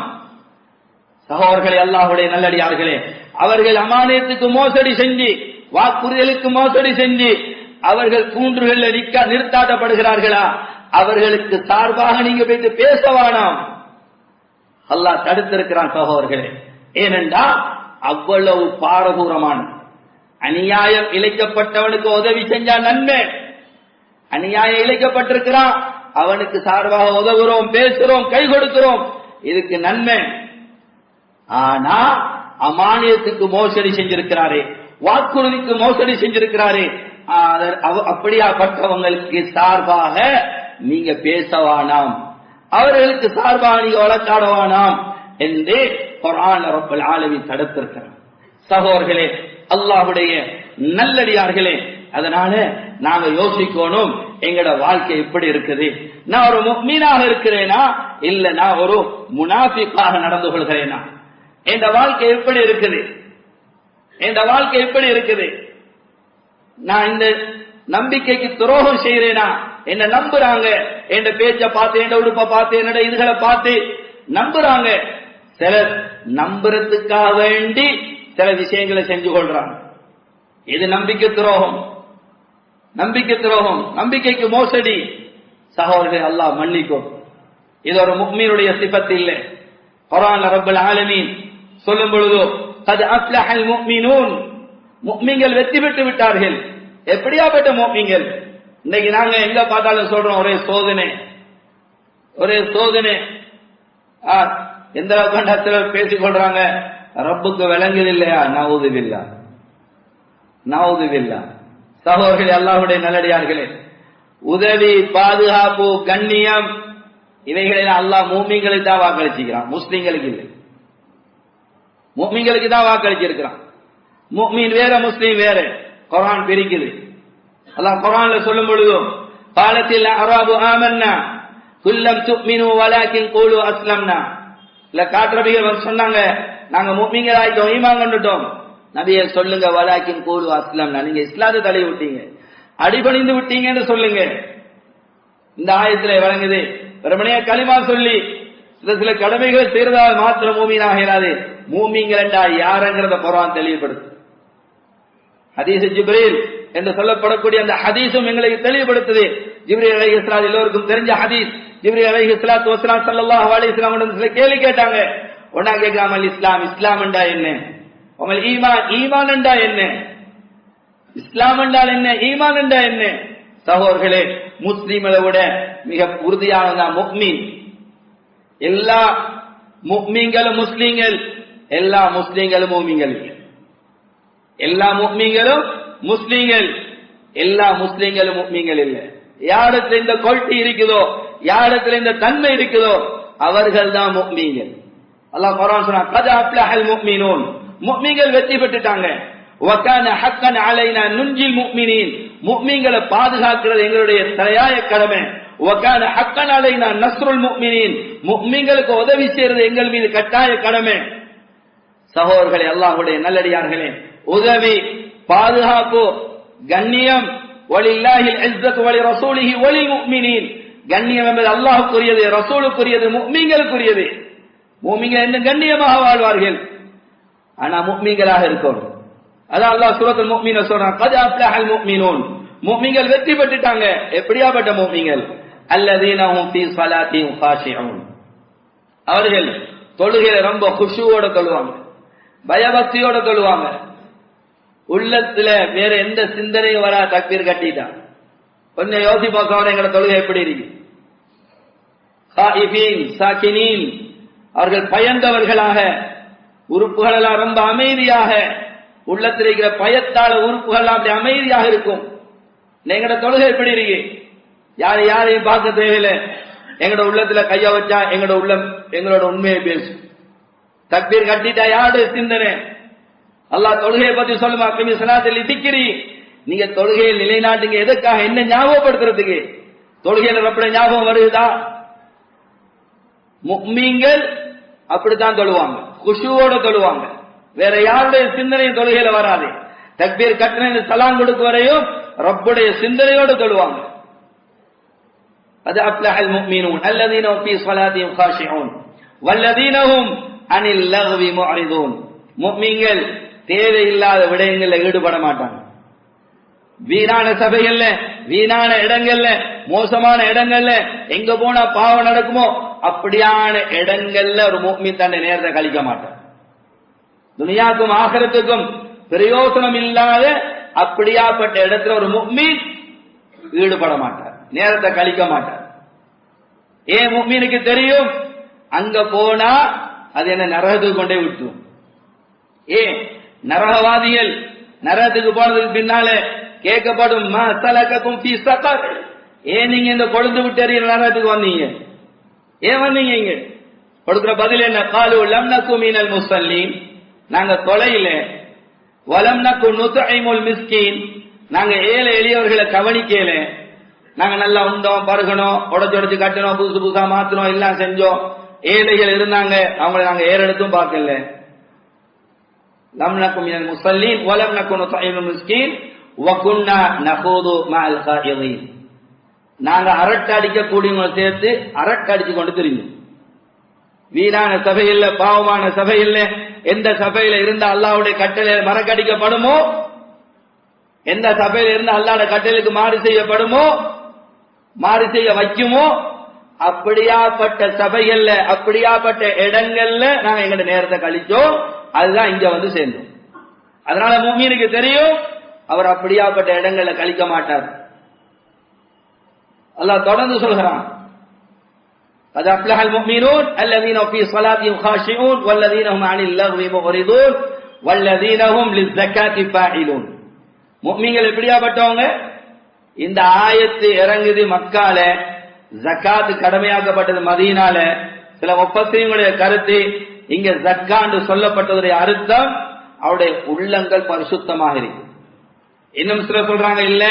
[SPEAKER 1] சகோதரர்களே, அல்லாஹ்வுடைய நல்லடியார்களே, அவர்கள் அமானியத்துக்கு மோசடி செஞ்சு, வாக்குறுதிகளுக்கு மோசடி செஞ்சு அவர்கள் கூன்றுகள் நிறுத்தாட்டப்படுகிறார்களா, அவர்களுக்கு சார்பாக நீங்க போயிட்டு பேச வேணாம். அல்லாஹ் தடுத்திருக்கிறான் சகோதரர்களே. ஏனென்றா அவ்வளவு பாரதூரமான அநியாயம் இழைக்கப்பட்டவனுக்கு உதவி செஞ்சா நன்மை. அநியாயம் இழைக்கப்பட்டிருக்கிறான், அவனுக்கு சார்பாக உதவுறோம், பேசுறோம், கை கொடுக்கிறோம், இதுக்கு நன்மை. ஆனா அமானியத்துக்கு மோசடி செஞ்சிருக்கிறாரே, வாக்குறுதிக்கு மோசடி செஞ்சிருக்கிறாரே, அப்படியாப்பட்டவங்களுக்கு சார்பாக நீங்க பேசவானாம், அவர்களுக்கு சார்பாக நீங்க வழக்காடவானாம் என்று குர்ஆன் ரப்பல் ஆலமீன் தடுத்திருக்கிறார். சகோதரர்களே, அல்லாஹ்வுடைய நல்லடியார்களே, அதனால நாங்க யோசிக்கணும், எங்கட வாழ்க்கை எப்படி இருக்குது? நான் ஒரு முஃமினாக இருக்கிறேனா, இல்ல நான் ஒரு முனாஃபிக்காக நடந்து கொள்கிறேனா? என் வாழ்க்கை எப்படி இருக்குது? என் வாழ்க்கை எப்படி இருக்குது? நான் இந்த நம்பிக்கைக்கு துரோகம் செய்யறேனா? என்ன நம்புறாங்க, என் பேச்ச பார்த்து, என் உடுப்ப பார்த்து, என்னோட இதுகளை பார்த்து நம்புறாங்க. சிலர் நம்புறதுக்காக வேண்டி சில விஷயங்களை செஞ்சு கொள்றாங்க. இது நம்பிக்கை துரோகம், நம்பிக்கை துரோகம், நம்பிக்கைக்கு மோசடி. சகோதரர்களே, அல்லாஹ் மன்னிக்கும். இது ஒரு முஃமினுடைய சிஃபத் இல்லை. குர்ஆன் ரப்பல் ஆலமீன் சொல்லும் பொழுது கத் அஃப்லஹல் முஃமினூன், முஃமின்கள் வெற்றி பெற்று விட்டார்கள். எப்படியாப்பட்ட முஃமின்கள்? இன்னைக்கு நாங்க எங்க பார்த்தாலும் சொல்றோம், ஒரே சோதனை, ஒரே சோதனை. எந்த அளவுக்கு பேசிக் கொள்றாங்க, ரப்புக்கு விளங்குது இல்லையா? நவுதுபில்லா, நவுதுபில்லா. சகோதரர்களே, அல்லாஹ்வுடைய நல்லடியார்களே, உதவி, பாதுகாப்பு, கண்ணியம், இவைகளில் அல்லாஹ் மூமின்களுக்கு தான் வாக்களிச்சிருக்கிறான், முஸ்லிம்களுக்கு இல்லை. மூமின்களுக்கு தான் வாக்களிச்சிருக்கிறான். முஃமின் வேற, முஸ்லிம் வேற. குர்ஆன் பிரிக்குது. அல்லாஹ் குர்ஆன்ல சொல்லும் பொழுது காலத்தில் அராபு ஆமன்னா குல்லம் துமினு வலாக்கின் கூலு அஸ்லம்னா, இல்ல காற்றபிகள் சொன்னாங்க, நாங்க முஃமின்கள் ஆயிட்டோம், ஈமான் கொண்டுட்டோம். நபியே சொல்லுங்க, வலாக்கின் கூலு அஸ்லம்னா, நீங்க இஸ்லாத்தை தழுவி விட்டீங்க, அடிபணிந்து விட்டீங்கன்னு சொல்லுங்க. இந்த ஆயத்துல வழங்குது, வெறுமனே கலிமா சொல்லி சில கடமைகள் செய்யறதால் மாத்திரம் மூமீன் ஆகிறாது. மூமின்கள் என்றா யாருங்கிறத குர்ஆன் தெளிவுபடுத்து. ஹதீஸ் ஜிப்ரீல் என்று சொல்லப்படக்கூடிய அந்த ஹதீஸும் எங்களுக்கு தெளிவுபடுத்துது. ஜிப்ரீல் அலைஹிஸ்ஸலாம் எல்லோருக்கும் தெரிஞ்ச ஹதீஸ். ஜிப்ரீல் அலைஹிஸ்ஸலாத்து வஸலாம் ஸல்லல்லாஹு அலைஹி வஸல்லம் சில கேள்வி கேட்டாங்க. ஒன்னா கேட்காம இஸ்லாம், இஸ்லாம் என்றா என்ன? உங்கள் ஈமான், ஈமான் என்றா என்ன? இஸ்லாம் என்றால் என்ன, ஈமான் என்றா என்ன? சகோதரர்களே, முஸ்லிம்களை விட மிக உறுதியானதான் முஃமின். எல்லா முஃமின்களும் முஸ்லிம்கள், எல்லா முஸ்லிம்களும் மூமின்கள். எல்லா முஃமின்களும் முஸ்லிம்கள், எல்லா முஸ்லிம்களும் முஃமின்கள் இல்லை. யாரிடத்துல இந்த குவாலிட்டி இருக்குதோ, யாரிடத்துல இந்த தன்மை இருக்குதோ, அவர்கள் தான் முஃமின்கள். அல்லாஹ் குர்ஆன் சொன்னா கத் அஃப்லஹல் முஃமினூன், முஃமின்கள் வெற்றி பெற்றுட்டாங்க. வகான ஹக்கன் அலைனா நுன்ஜில் முஃமினீன், முஃமின்களை பாதுகாக்கிறது எங்களுடைய தலையாய கடமை. வகான ஹக்கன் அலைனா நஸ்ருல் முஃமினீன், முஃமின்களுக்கு உதவி செய்யறது எங்கள் மீது கட்டாய கடமை. சகோதரர்களே, அல்லாஹ்வுடைய நல்லடியார்களே, உதவி, பாதுகாப்பு, கண்ணியம், வலில்லாஹில் இஸ்ஸத்து வலி ரசூலிஹி வலில் முஃமினீன், கண்ணியம் என்பது அல்லாஹ்வுக்குரியது, ரசூலுக்குரியது, முஃமின்களுக்குரியது. முஃமின்கள் என்ன கண்ணியமாக வாழ்வார்கள், ஆனா முஃமின்களாக இருக்கணும். அதான் அல்லாஹ் சூரத்துல் முஃமின சொல்றான், கத் அஃப்லஹல் முஃமினூன், முஃமின்கள் வெற்றி பெற்றுட்டாங்க. எப்படியாப்பட்ட முஃமின்கள்? அல்லதீன ஹும் ஃபீ ஸலாத்திஹிம் காஷிஊன், அவர்கள் தொழுகையில ரொம்ப குஷூவோட தொழுவாங்க, பயபக்தியோட தொழுவாங்க. உள்ளத்துல வேற எந்த சிந்தனையும் வரா, தக்பீர் கட்டிட்டா. கொஞ்சம் யோசி பார்க்க, எங்களோட தொழுகை எப்படி இருக்கு? ஹாயிஃபீன் சாக்கினீன், அவர்கள் பயந்தவர்களாக, உறுப்புகள் எல்லாம் ரொம்ப அமைதியாக, உள்ளத்தில் இருக்கிற பயத்தால உறுப்புகள் அப்படி அமைதியாக இருக்கும். எங்களோட தொழுகை எப்படி இருக்கு? யாரையும் பார்க்க தேவையில்லை, எங்களோட உள்ளத்துல கைய வச்சா எங்களோட உள்ளம் எங்களோட உண்மையை பேசும். தக்பீர் கட்டிட்டா யாருடைய சிந்தனை? அல்லாஹ் தொழுகையை பத்தி சொல்லுமா, அக்மி ஸலாத்தில் திக்ரி, நீங்க தொழுகையில் நிலைநாட்டுங்க. எதுக்காக? என்ன ஞாபகப்படுத்துறதுக்கு. தொழுகையில ரப்பட ஞாபகம் வருதா? முஃமின்கள் அப்படித்தான் தொழுவாங்க, குஷூவோட தொழுவாங்க. வேற யாருடைய சிந்தனையும் தொழுகையில வராது. தக்பீர் கட்டின சலாம் கொடுக்க வரையும் ரப்புடைய சிந்தனையோடு தொழுவாங்க. அது அஃப்லஹல் முஃமினூன் அல்லதீன ஃபீ ஸலாத்திஹிம் காஷிஊன் வல்லதீன ஹும் அனில் லஹ்வி முஅரிதூன். முஃமின்கள் தேவையில்லாத விடயங்களில் ஈடுபட மாட்டாங்க. வீணான சபைகள்ல, வீணான இடங்கள்ல, மோசமான இடங்கள்ல எங்க போனா பாவம் நடக்குமோ அப்படியான இடங்கள்ல ஒரு முஃமின் தன்னை நேரத்தை கழிக்க மாட்டார். துனியாவுக்கும் ஆகிரத்துக்கும் பிரயோசனம் இல்லாத அப்படியாப்பட்ட இடத்துல ஒரு முஃமின் ஈடுபட மாட்டார், நேரத்தை கழிக்க மாட்டார். ஏன்? முஃமினுக்கு தெரியும் அங்க போனா அது என்ன நரகத்துக்கு கொண்டே விட்டுரும். ஏன்? நரகவாதிகள் நரகத்துக்கு போனதுக்கு பின்னால கேட்கப்படும், மா சலகக்கும் ஃபீ ஸகர், ஏன் நீங்க இந்த கொழுந்து விட்டு எறிகிற நரகத்துக்கு வந்தீங்க? ஏன் வந்தீங்க? இங்க கொடுக்கிற பதில் என்ன? காலு லம் நகு மினல் முஸல்லீன், நாங்க தொலையில, வலம் நகு நுத்இமுல் மிஸ்கீன், நாங்க ஏழை எளியவர்களை கவனிக்கல, நாங்க நல்லா உண்டோம், பருகணும், உடச்சு கட்டணும், புதுசு புதுசா மாத்தணும், எல்லாம் செஞ்சோம். ஏழைகள் இருந்தாங்க, அவங்களை நாங்க ஏறெடுத்தும் பார்க்கல. லம் நகு மினல் முஸல்லீன் வலம் நகு நுத்இமுல் மிஸ்கீன் வகுன்னா நஹூது மஅல் காயிதீன், நாங்க அரட்டை அடிக்க கூடியவங்களை சேர்த்து அரட்டை அடிச்சு கொண்டு தெரியும். வீணான சபை இல்ல, பாவமான சபை இல்ல. எந்த சபையில இருந்த அல்லாஹ்வுடைய கட்டளை மறக்கடிக்கப்படுமோ, எந்த சபையில இருந்து அல்லாஹ்வுடைய கட்டளைக்கு மாறு செய்யப்படுமோ, மாறு செய்ய வைக்குமோ, அப்படியாப்பட்ட சபைகள்ல, அப்படியாப்பட்ட இடங்கள்ல நாங்க எங்க நேரத்தை கழிச்சோம். அதுதான் இங்க வந்து சேர்ந்தோம். அதனால முஃமினுக்கு தெரியும் அவர் அப்படியாப்பட்ட இடங்கள்ல கழிக்க மாட்டார். அல்லாஹ் தொடர்ந்து சொல்கிறான், قد أفلح المؤمنون الذين في صلاتهم خاشعون والذين هم عن اللغو معرضون والذين هم للزكاة فاعلون. முஃமின்கள் எப்படியாப்பட்டவங்க? இந்த ஆயத்து இறங்குது மக்கால, ஜக்காத் கடமையாக்கப்பட்டது மதீனால. சில முஃபஸ்ஸீன்களுடைய கருத்து, இங்க ஜக்காத் சொல்லப்பட்டதுடைய அர்த்தம் அவருடைய உள்ளங்கள் பரிசுத்தமாக இருக்கு. இன்னும் சில சொல்றாங்க இல்ல,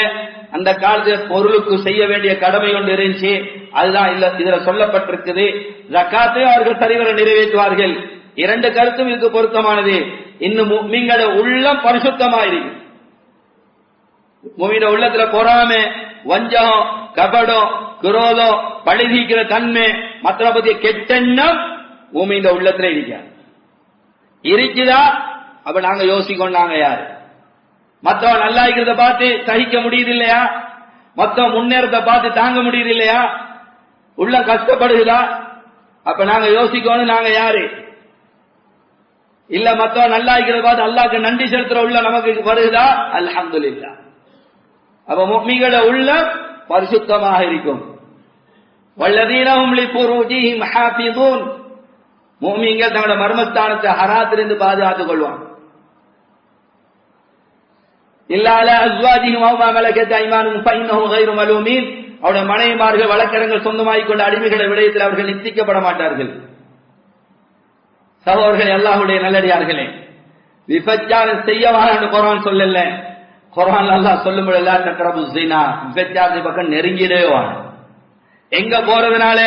[SPEAKER 1] அந்த காலத்தில் பொருளுக்கு செய்ய வேண்டிய கடமை ஒன்று இருந்துச்சு, அதுதான் இல்ல இதுல சொல்லப்பட்டிருக்குது. ஜக்காத்தை அவர்கள் சரிவர நிறைவேற்றுவார்கள். இரண்டு கருத்தும் இதுக்கு பொருத்தமானது. இன்னும் முஃமின்களோட உள்ளம் பரிசுத்தமாயிருக்கு. முஃமினோட உள்ளத்துல பொறாமை, வஞ்சகம், கபடம், குரோதம், பழிதீக்கிற தன்மை, மற்ற பத்திய கெட்டெண்ணம் முஃமினோட உள்ளத்துல இருக்குதா? அப்ப நாங்க யோசிக்கணும், நாங்க யாரு? மற்றவன் நல்லா இருக்கிறத பார்த்து சகிக்க முடியுது இல்லையா? மற்றவன் முன்னேறத பார்த்து தாங்க முடியுது இல்லையா? உள்ள கஷ்டப்படுகிறதா? அப்ப நாங்க யோசிக்கணும், நாங்க யாரு? இல்ல மற்றவன் நல்லா இருக்கிறத பார்த்து அல்லாஹ்க்கு நன்றி செலுத்துற உள்ள நமக்கு வருகிறதா? அல்ஹம்துலில்லாஹ். அப்ப முஃமின்களோட உள்ளம் பரிசுத்தமாக இருக்கும். வல்லதீன ஹும் லிஃபுரூஜிஹிம் ஹாஃபிதூன், முஃமின்கள் தங்களோட மர்மஸ்தானத்தை ஹராத்திலிருந்து பாதுகாத்துக் கொள்வாங்க. இல்லா அலா அஸ்வாஜிஹிம் அவ் மா மலகத் ஐமானுஹும் ஃபஇன்னஹும் கைரு மலூமீன், அவருடைய மனைவிமார்கள் வழக்கரங்கள் சொந்தமாகிக் கொண்ட அடிமைகளை விடயத்தில் அவர்கள் நிந்திக்கப்பட மாட்டார்கள். சகோதரர்களே, அல்லாஹ்வுடைய நல்லடியார்களே, விபச்சாரம் செய்யவான்னு குர்ஆன் சொல்லல. குர்ஆன் அல்லாஹ் சொல்லும்போது லா தக்ரபு ஸினா, விபச்சாரத்தை பக்கம் நெருங்கிடவே வேண்டாம். எங்க போறதுனால,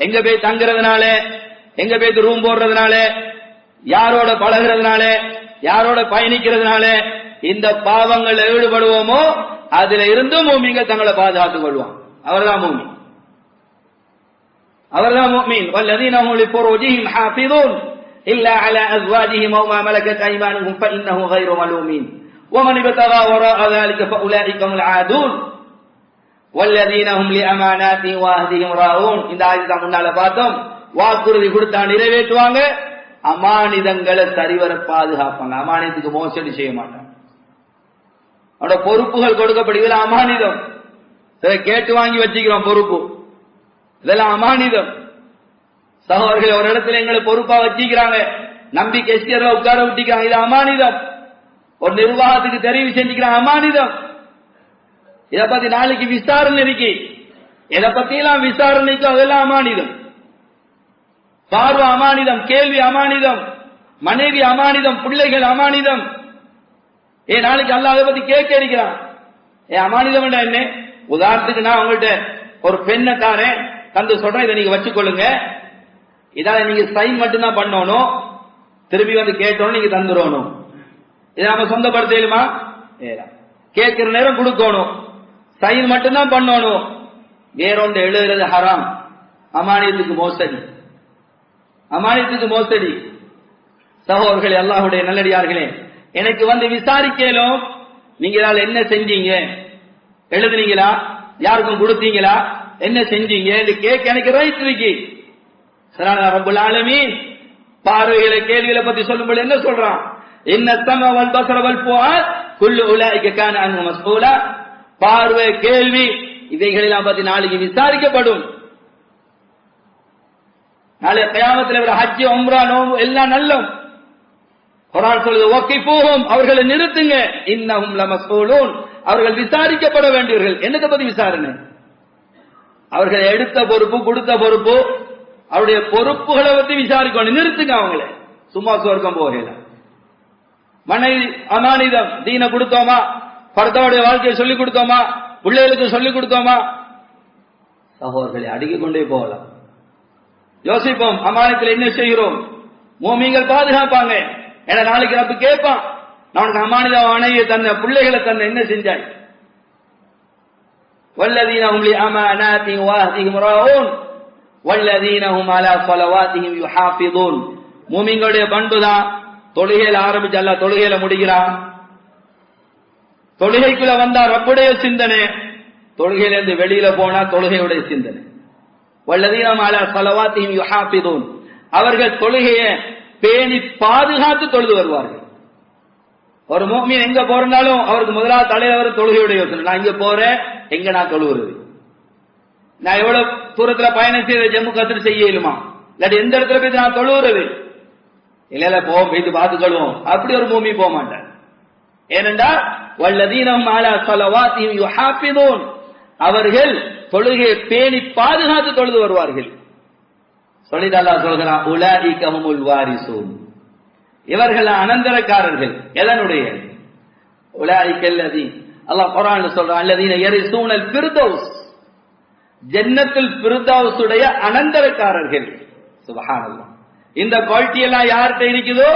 [SPEAKER 1] எங்க போய் தங்குறதுனால, எங்க போய் ரூம் போடுறதுனால, யாரோட பழகிறதுனால, யாரோட பயணிக்கிறதுனால இந்த பாவங்கள் ஈடுபடுவோமோ அதுல இருந்தும் முஃமின்கள் தங்களை பாதுகாத்துக் கொள்வான். அவர்தான் முஃமின், அவர்தான் முஃமின். வல்லதீன ஹும் லிஃபுரூஜிஹிம் ஹாஃபிதூன் இல்லா அலா அஸ்வாஜிஹிம் அவ் மா மலகத் ஐமானுஹும் ஃபஇன்னஹு கைரு மலூமீன் வமன் இப்தகா வராஅ ذلك فاولئك هم العادون والذين هم لأماناتهم وعهدهم راعون. இந்த ஆயத்தை முன்னால பார்த்தோம். வாக்குறுதி கொடுத்தா நிறைவேற்றுவாங்க, அமானிதங்களை சரிவர பாதுகாப்பாங்க, அமானியத்துக்கு மோசடி செய்ய மாட்டாங்க. அவனோட பொறுப்புகள் கொடுக்கப்படுகிற அமானிதம், கேட்டு வாங்கி வச்சுக்கிறோம் பொறுப்பு, இதெல்லாம் அமானிதம். சகோதரர்கள் ஒரு இடத்துல எங்களை பொறுப்பா வச்சுக்கிறாங்க, நம்பி கெஸ்டியர்ல உட்கார விட்டிக்கிறாங்க, இது அமானிதம். ஒரு நிர்வாகத்துக்கு தெரிவு செஞ்சுக்கிறாங்க, அமானிதம். இதை பத்தி நாளைக்கு விசாரணை இருக்கு, எதை பத்தி எல்லாம் விசாரணைக்கு அதெல்லாம் அமானிதம். பார்வை அமானிதம், கேள்வி அமானிதம், மனைவி அமானிதம், பிள்ளைகள் அமானிதம். நாளைக்கு அல்லாஹ் அதை பத்தி கேட்க இருக்கிறான். அமானிதம் என்ன? உதாரணத்துக்கு நான் உங்கள்கிட்ட ஒரு பெண்ணை தாரேன், தந்து சொல்றேன், இதை நீங்க வச்சுக்கொள்ளுங்க, இதால நீங்க சைன் மட்டும்தான் பண்ணணும், திரும்பி வந்து கேட்டோன்னு நீங்க தந்துடணும். இதை நம்ம சொந்தப்படுத்தலுமா? கேட்கிற நேரம் கொடுக்கணும், சைன் மட்டும்தான் பண்ணணும். வேறொன்று எழுதுறது ஹராம். அமானியத்துக்கு மோசடி, அமானியத்துக்கு மோசடி. சகோதரர்களே, அல்லாஹ்வுடைய நல்லடியார்களே, எனக்கு வந்து விசாரிக்கலும் நீங்க என்ன செஞ்சீங்க, எழுதுனீங்களா, யாருக்கும் கொடுத்தீங்களா, என்ன செஞ்சீங்க என்று கேட்க எனக்கு ரைட் இருக்கு. ரப்பல் ஆலமீன் பார்வைகளை கேள்விகளை பத்தி சொல்லும்போது என்ன சொல்றான்? இன்ன ஸமஅ வல் பஸர வல் ஃபுஆத் குல்லு உலைக கான அன்ஹு மஸ்ஊலா. பார்வை, கேள்வி இவைகளெல்லாம் பத்தி நாளைக்கு விசாரிக்கப்படும். நாளை கியாமத்தில் ஒரு ஹஜ், உம்ரா, நோம்பு எல்லாம் நல்லம். குர்ஆன் சொல்லுது வகிஃபூஹும், அவர்களை நிறுத்துங்க, இன்னஹும் லமஸ்ஊலூன், அவர்கள் விசாரிக்கப்பட வேண்டியவர்கள். என்னத்தை பத்தி விசாரணை? அவர்கள் எடுத்த பொறுப்பு, கொடுத்த பொறுப்பு, அவருடைய பொறுப்புகளை பத்தி விசாரிக்கணும். நிறுத்துங்க அவங்கள, சும்மா சொர்க்கம் போகல. மனைவி அமானிதம், தீன கொடுத்தோமா, பர்தாவுடைய வாழ்க்கையை சொல்லிக் கொடுத்தோமா, பிள்ளைகளுக்கு சொல்லிக் கொடுத்தோமா? சகோதரர்களை அடுக்கிக் கொண்டே போகலாம். யோசிப்போம், அமானியத்தில் என்ன செய்கிறோம்? மூமின்கள் பாதுகாப்பாங்க. ஏன்னா நாளைக்கு ரப்பு கேட்பான், நான் உனக்கு அமானிதம் மனைவியை தந்த, பிள்ளைகளை தந்த, என்ன செஞ்சாய்? வல்லதீன ஹும் லிஅமானாத்திஹிம் வஅஹ்திஹிம் ராஊன் வல்லதீன ஹும் அலா ஸலவாத்திஹிம் யுஹாஃபிதூன். மூமின்களுடைய பண்பு தான் தொழுகையில ஆரம்பிச்சு அல்லாஹ் தொழுகையில முடிக்கிறான். தொழுகைக்குள்ள வந்தா ரப்புடைய சிந்தனை, தொழுகையில இருந்து வெளியில போனா தொழுகையுடைய சிந்தனை. வல்லதீன ஹும் அலா ஸலவாத்திஹிம் யுஹாஃபிதூன், அவர்கள் தொழுகையை பேணி பாதுகாத்து தொழுது வருவார்கள். ஒரு முஃமின் எங்க போறனாலும் அவருக்கு முதலாவது தலைவர் தொழுகையுடைய யோசனை. நான் இங்க போறேன், எங்க நான் தொழுகிறது? நான் எவ்வளவு தூரத்துல பயணம் செய்ய ஜம்மு கத்திரி செய்ய இயலுமா? இல்லாட்டி எந்த இடத்துல போய் நான் தொழுகிறது? இல்ல போவோம், போயிட்டு பார்த்துக்கொள்வோம். அப்படி ஒரு பூமி போக மாட்டார். ஏனென்றா வல்லதீனஹும் அலா ஸலவாத்திஹிம் யுஹாஃபிதூன், அவர்கள் தொழுகையை பேணி பாதுகாத்து தொழுது வருவார்கள். சொல்லிட்டு அல்லாஹ் சொல்கிறான் உலாயிக ஹுமுல் வாரிசூன், இவர்கள் அனந்தரக்காரர்கள். எதனுடைய? உலாயிக அல்லதி, அல்லாஹ் குர்ஆன்ல சொல்றான் அல்லதீன யரிசூனல் ஃபிர்தௌஸ், ஜன்னத்துல் ஃபிர்தௌஸ் உடைய அனந்தரக்காரர்கள். சுப்ஹானல்லாஹ். இந்த குவாலிட்டி எல்லாம் யார்கிட்ட இருக்குதோ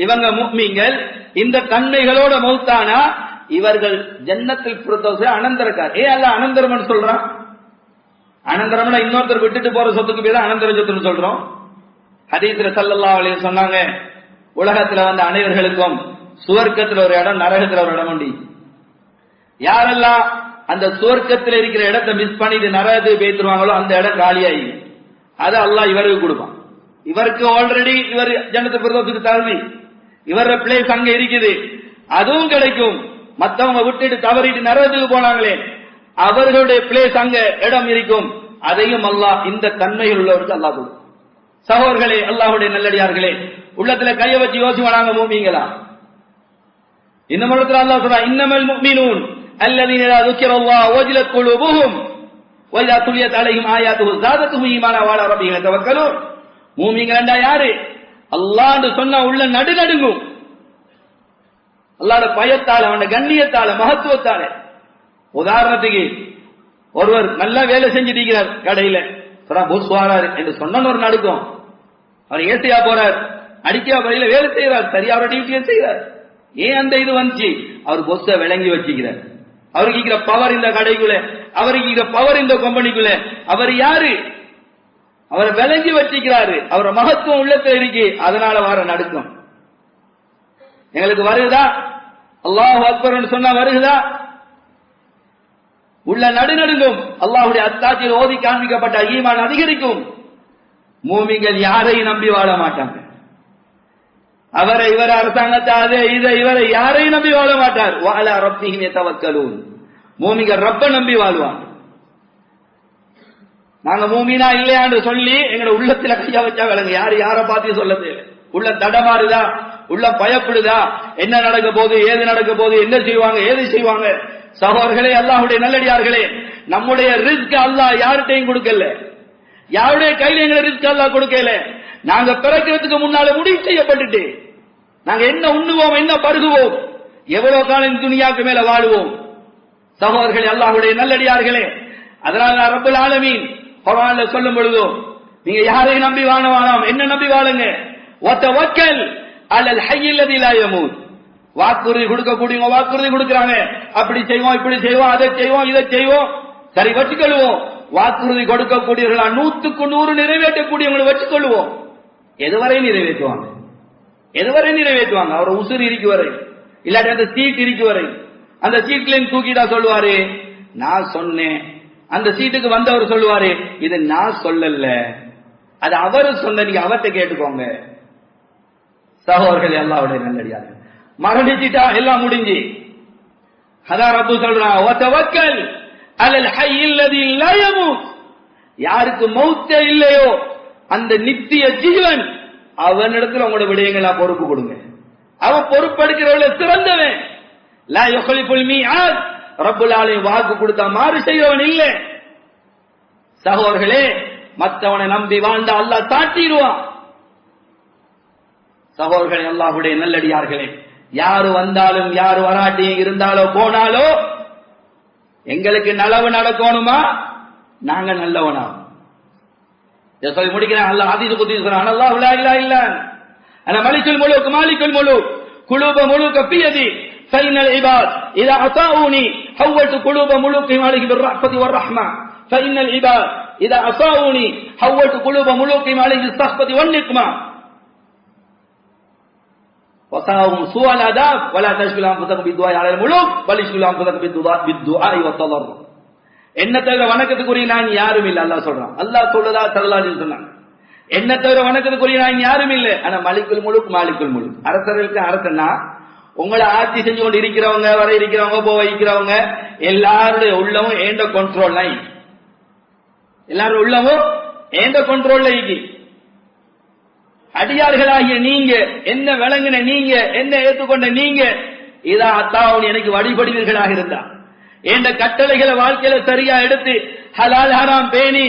[SPEAKER 1] இவங்க முஃமின்கள். இந்த தன்மைகளோட மௌத்தானா இவர்கள் ஜன்னத்துல் ஃபிர்தௌஸ் அனந்தரக்காரர். அல்லாஹ் அனந்தரம்னு சொல்றான். அனந்தரம்னா இன்னொருத்தர் விட்டுட்டு போற சொத்துக்கு பேர் அனந்தர சொத்துன்னு சொல்றோம். ஹதீஸ்ல ஸல்லல்லாஹு அலைஹி வஸல்லம் சொன்னாங்க, உலகத்துல வந்த அனைவர்களுக்கும் சுவர்க்கத்துல ஒரு இடம், நரகத்துல ஒரு இடம் உண்டு. யாரெல்லாம் அந்த சுவர்க்கத்தில் இருக்கிற இடத்தை மிஸ் பண்ணிட்டு நரகத்துக்கு பேத்துருவாங்களோ அந்த இடம் காலியாகி அதை அல்லாஹ் இவருக்கு கொடுப்பான். இவருக்கு ஆல்ரெடி இவர் ஜன்னத்துல் ஃபிர்தௌஸுக்கு தகுதி, இவர பிளேஸ் அங்க இருக்குது, அதுவும் கிடைக்கும். மத்தவங்க விட்டுட்டு தவறிட்டு நரகத்துக்கு போனாங்களே அவர்களுடைய பிளேஸ் அங்க இடம் இருக்கும், அதையும் அல்லாஹ் இந்த தன்மையில் உள்ளவருக்கு அல்லாஹ் கொடுக்கும். சகோதரர்களே, அல்லாஹ்வுடைய நல்லடியார்களே, உள்ளத்துல கைய வச்சு யோசிவாங்க மூமிங்களா? இன்னும் இடத்துல அல்லாஹ் சொல்றான் இன்னமல் முஃமினூன் அல்லதீன இதா ذுக்கிரல்லாஹு வஜிலத் குலூபுஹும் வஇதா துலியத் அலைஹிம் ஆயாத்துஹு ஸாதத்துஹும் ஈமானா வஅலா ரப்பிஹிம் யதவக்கலூன். மூமின்களா யாரு? அல்லாஹ் என்று சொன்னா உள்ள நடுநடுங்கும். அல்லாஹ்வுடைய பயத்தால, அவனுடைய கண்ணியத்தால, மகத்துவத்தால. உதாரணத்துக்கு ஒருவர் நல்லா வேலை செஞ்சுட்டு இருக்கிறார் கடையில, புஷ் வாராரு என்று சொன்ன ஒரு நடுக்கும். அவர் ஏசியா போறார், அடிக்கா வழியில வேலை செய்யறார், சரியா அவரோட டியூட்டியை செய்யறார். ஏன் அந்த இது வந்துச்சு? அவர் பொஸ்ஸ விளங்கி வச்சுக்கிறார். அவருக்கு இருக்கிற பவர் இந்த கடைக்குள்ள, அவருக்கு இருக்கிற பவர் இந்த கம்பெனிக்குள்ள. அவர் யாரு? அவரை விளங்கி வச்சுக்கிறாரு. அவர மகத்துவம் உள்ளத்துல இருக்கு, அதனால வர நடுக்கம் எங்களுக்கு வருகுதா? அல்லாஹு அக்பர் சொன்னா வருகுதா? உள்ள நடுநடுங்கும். அல்லாஹ்வுடைய அத்தாட்சியில் ஓதி காண்பிக்கப்பட்ட ஈமான் அதிகரிக்கும். மூமின்கள் யாரையும் நம்பி வாழ மாட்டாங்க. அவரை இவர் அரசாங்கத்தை அதை இதை இவரை யாரையும் நம்பி வாழ மாட்டார். வஅலா ரப்பிஹிம் யதவக்கலூன், மூமின்கள் ரப்ப நம்பி வாழ்வாங்க. நாங்க மூமினா இல்லையான்னு சொல்லி எங்களோட உள்ளத்துல கையா வச்சா விளங்க. யாரு யாரை பார்த்து சொல்ல தேவை? உள்ள தடமாறுதா? உள்ள பயப்படுதா? என்ன நடக்க போகுது, ஏது நடக்க போகுது, என்ன செய்வாங்க, ஏது செய்வாங்க? சகோதரர்களே, அல்லாஹ்வுடைய நல்லடியார்களே, நம்முடைய ரிஸ்க் அல்லாஹ் யார்கிட்டையும் கொடுக்கல. யாருடைய கையில எங்களை ரிஸ்க் அல்லாஹ் கொடுக்கல. நாங்க பிறக்கிறதுக்கு முன்னால முடிவு செய்யப்பட்டுட்டு நாங்க என்ன உண்ணுவோம், என்ன பருகுவோம், எவ்வளவு காலம் துனியாவுக்கு மேல வாழுவோம். சகோதரர்களே, அல்லாஹ்வுடைய நல்லடியார்களே, அதனால ரப்பல் ஆலமீன் குர்ஆன்ல சொல்லும் பொழுது நீங்க யாரையும் நம்பி வாழ வேணாம். என்ன நம்பி வாழுங்க? வதவக்கல் அலல் ஹய்யில் லதி லா யமூத், வாக்குறுதி கொடுக்கக்கூடியவங்க வாக்குறுதி கொடுக்கறாங்க, அப்படி செய்வோம் இப்படி செய்வோம் அதை செய்வோம் இதை செய்வோம், சரி வச்சுக்கொள்வோம். வாக்குறுதி கொடுக்கக்கூடியவர்களா 100க்கு 100 நிறைவேற்றக்கூடியவங்களை வச்சுக்கொள்வோம். எதுவரை நிறைவேற்றுவாங்க? எதுவரை நிறைவேற்றுவாங்க? அவர் உசுறு இருக்கு வரை, இல்லாட்டி அந்த சீட் இருக்கு வரை. அந்த சீட்ல தூக்கிட்டா சொல்லுவாரு நான் சொன்னேன். அந்த சீட்டுக்கு வந்தவர் சொல்லுவாரு இது நான் சொல்லல, அது அவரு சொன்ன, நீங்க அவர்கிட்ட கேட்டுக்கோங்க. சகோதரர்கள் அல்லாஹ்வுடைய நல்லடியார்கள், மரணிச்சிட்டா எல்லாம் முடிஞ்சு. அதான் ரப்பு சொல்றான் வதவக்கல் அலல் ஹய்யில் லதி லா யமூத். யாருக்கு மௌத்தே இல்லையோ அந்த நித்திய ஜீவன் அவனிடத்துல உங்களோட விடயங்களா பொறுப்பு கொடுங்க. அவன் பொறுப்பெடுக்கிறவள சிறந்தவன். லா யுக்லிஃபுல் மீஆத். ரப்புல் ஆலமீன் வாக்கு கொடுத்தா மாறு செய்யவன் இல்லை. சகோதரர்களே, மற்றவனை நம்பி வாழ்ந்தா அல்லாஹ் தாட்டிடுவான். சகோதரர்களே, அல்லாஹ்வுடைய நல்லடியார்களே, யாரு வந்தாலும் யாரு வராட்டி இருந்தாலோ போனாலோ எங்களுக்கு நலவு நடக்கணுமா? நாங்க நல்லவனா? சொல்லி முடிக்கிறேன். அல்லாஹ் ஹதீஸ் குத்ஸி சொல்றான், அல்லாஹ் லா இலாஹ இல்லா அன மலிக்குல் முலூக் மாலிக்குல் முலூக் குலூப முலூக ஃபியதி ஃபைனல் இபாத் இதா அஸாஊனி ஹவ்வல்து குலூப முலூகிஹிம் அலைஹி பிர்ரஹ்மதி வர்ரஹ்மா ஃபைனல் இபாத் இதா அஸாஊனி ஹவ்வல்து குலூப முலூகிஹிம் அலைஹி பிஸ்ஸஹ்பதி வன்னிக்மா வஸாவும் சுஅல் அதாப் வலா தஷ்கிலு அன்ஃபுஸகும் பிதுஆஇ அலல் முலூக் பல் இஷ்கிலு அன்ஃபுஸகும் பிதுஆஇ வத்தலர். என்ன தவிர வணக்கத்துக்குரிய நான் யாரும் இல்லை அல்லாஹ் சொல்றான். அல்லாஹ் சொல்றதா ஸல்லல்லாஹு அலைஹி வஸல்லம். என்ன தவிர வணக்கத்துக்குரிய நான் யாரும் இல்லை. ஆனா மலிக்குல் முலூக் மாலிக்குல் முலூக், அரசர்களுக்கு அரசன்னா உங்களை ஆட்சி செஞ்சு கொண்டு இருக்கிறவங்க, வர இருக்கிறவங்க, போக இருக்கிறவங்க எல்லாருடைய உள்ளமும் ஏண்ட கண்ட்ரோல் லை. எல்லாரும் உள்ளமும் ஏண்ட கண்ட்ரோல்ல இருக்கு. அடியார்களாகிய நீங்க என்ன விளங்கின, நீங்க என்ன ஏற்றுக்கொண்ட நீங்க இதா அத்தாவுன் எனக்கு வழிபடுவீர்களாக இருந்தா, என்ற கட்டளைகளை வாழ்க்கையில சரியா எடுத்து ஹலால் ஹராம் பேணி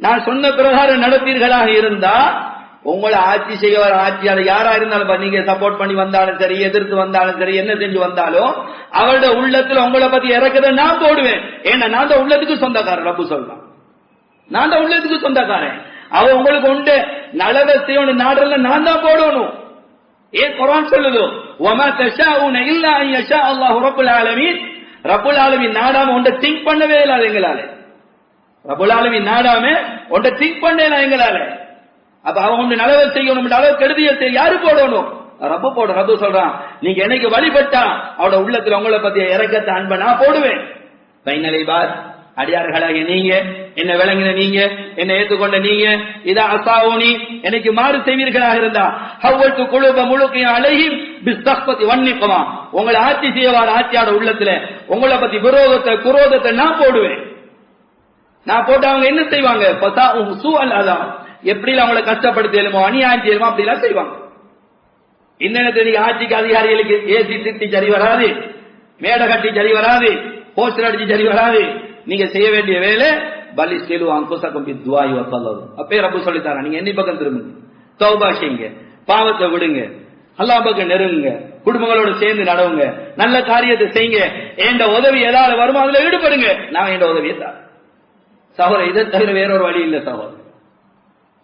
[SPEAKER 1] நான் சொன்ன பிரகாரம் நடப்பீர்களாக இருந்தா உங்களை ஆட்சி செய்ய வர ஆட்சியாளர் யாரா இருந்தாலும் நீங்க சப்போர்ட் பண்ணி வந்தாலும் சரி, எதிர்த்து வந்தாலும் சரி, என்ன செஞ்சு வந்தாலும் அவருடைய உள்ளத்துல உங்களை பத்தி இறக்கதை நான் போடுவேன். ஏன்னா நான் தான் உள்ளத்துக்கு சொந்தக்காரன். ரப்பு சொல்றான், நான் தான் உள்ளத்துக்கு சொந்தக்காரன். அவ உங்களுக்கு உண்டு நலவை செய்யணும் நாடுல நான் தான் போடணும். ஏன் குர்ஆன் சொல்லுதோ வமா தஷாஊன இல்லா அன் யஷா அல்லாஹு ரப்புல் ஆலமீன். ரப்புல் ஆலமீன் நாடாம ஒன்றை திங்க் பண்ணவே இல்லை எங்களால. ரப்புல் ஆலமீன் நாடாம ஒன்றை திங்க் பண்ணல எங்களால. அப்ப அவன் ஒன்று நலவை செய்யணும், அளவு கெடுதியை யாரு போடணும்? ரப்பு போட. ரப்பு சொல்றான் நீங்க என்னைக்கு வழிபட்டா அவட உள்ளத்துல உங்களை பத்திய இறக்கத்தை அன்பை நான் போடுவேன். பைனலை பார் அடியார்களாகிய நீங்க, என்ன விளங்கின நீங்க, என்ன ஏற்றுக்கொண்ட நீங்க இதா அஸாஊனி எனக்கு மாறு செய்வீர்களாக இருந்தா ஹவ்வல்து குலூப முலூகிஹிம் அலைஹிம் பிஸ்ஸஹ்பதி வன்னிக்மா. உங்களை ஆட்சி செய்யவார ஆட்சியாட உள்ளத்துல உங்களை பத்தி விரோதத்தை குரோதத்தை நான் போடுவேன். நான் போட்டு அவங்க என்ன செய்வாங்க? ஃபஸாஉஹு சுஅல் அதாப். எப்படி அவங்களை கஷ்டப்படுத்தலுமோ அநியாயம் செய்யலுமோ அப்படிலாம் செய்வாங்க. இன்னும் தெரியும் ஆட்சிக்கு அதிகாரிகளுக்கு ஏசி திட்டி சரி வராது, மேடை கட்டி சரி வராது, போஸ்டர் அடிச்சு சரி வராது. நீங்க செய்ய வேண்டிய வேலை பலி செலு அங்குசக்கும் பிதுஆஇ வத்தலர். அப்பே ரப்பு சொல்லித்தாரா நீங்க எண்ணி பக்கம் திரும்புங்க, தௌபா செய்யுங்க, பாவத்தை விடுங்க, அல்லாஹ் பக்கம் நெருங்குங்க, குடும்பங்களோட சேர்ந்து நடவுங்க, நல்ல காரியத்தை செய்யுங்க. என்ற உதவி ஏதாவது வருமா அதுல ஈடுபடுங்க. நான் என்ற உதவியை தான் சகோதரர். இதை தவிர வேறொரு வழி இல்லை சகோதரர்.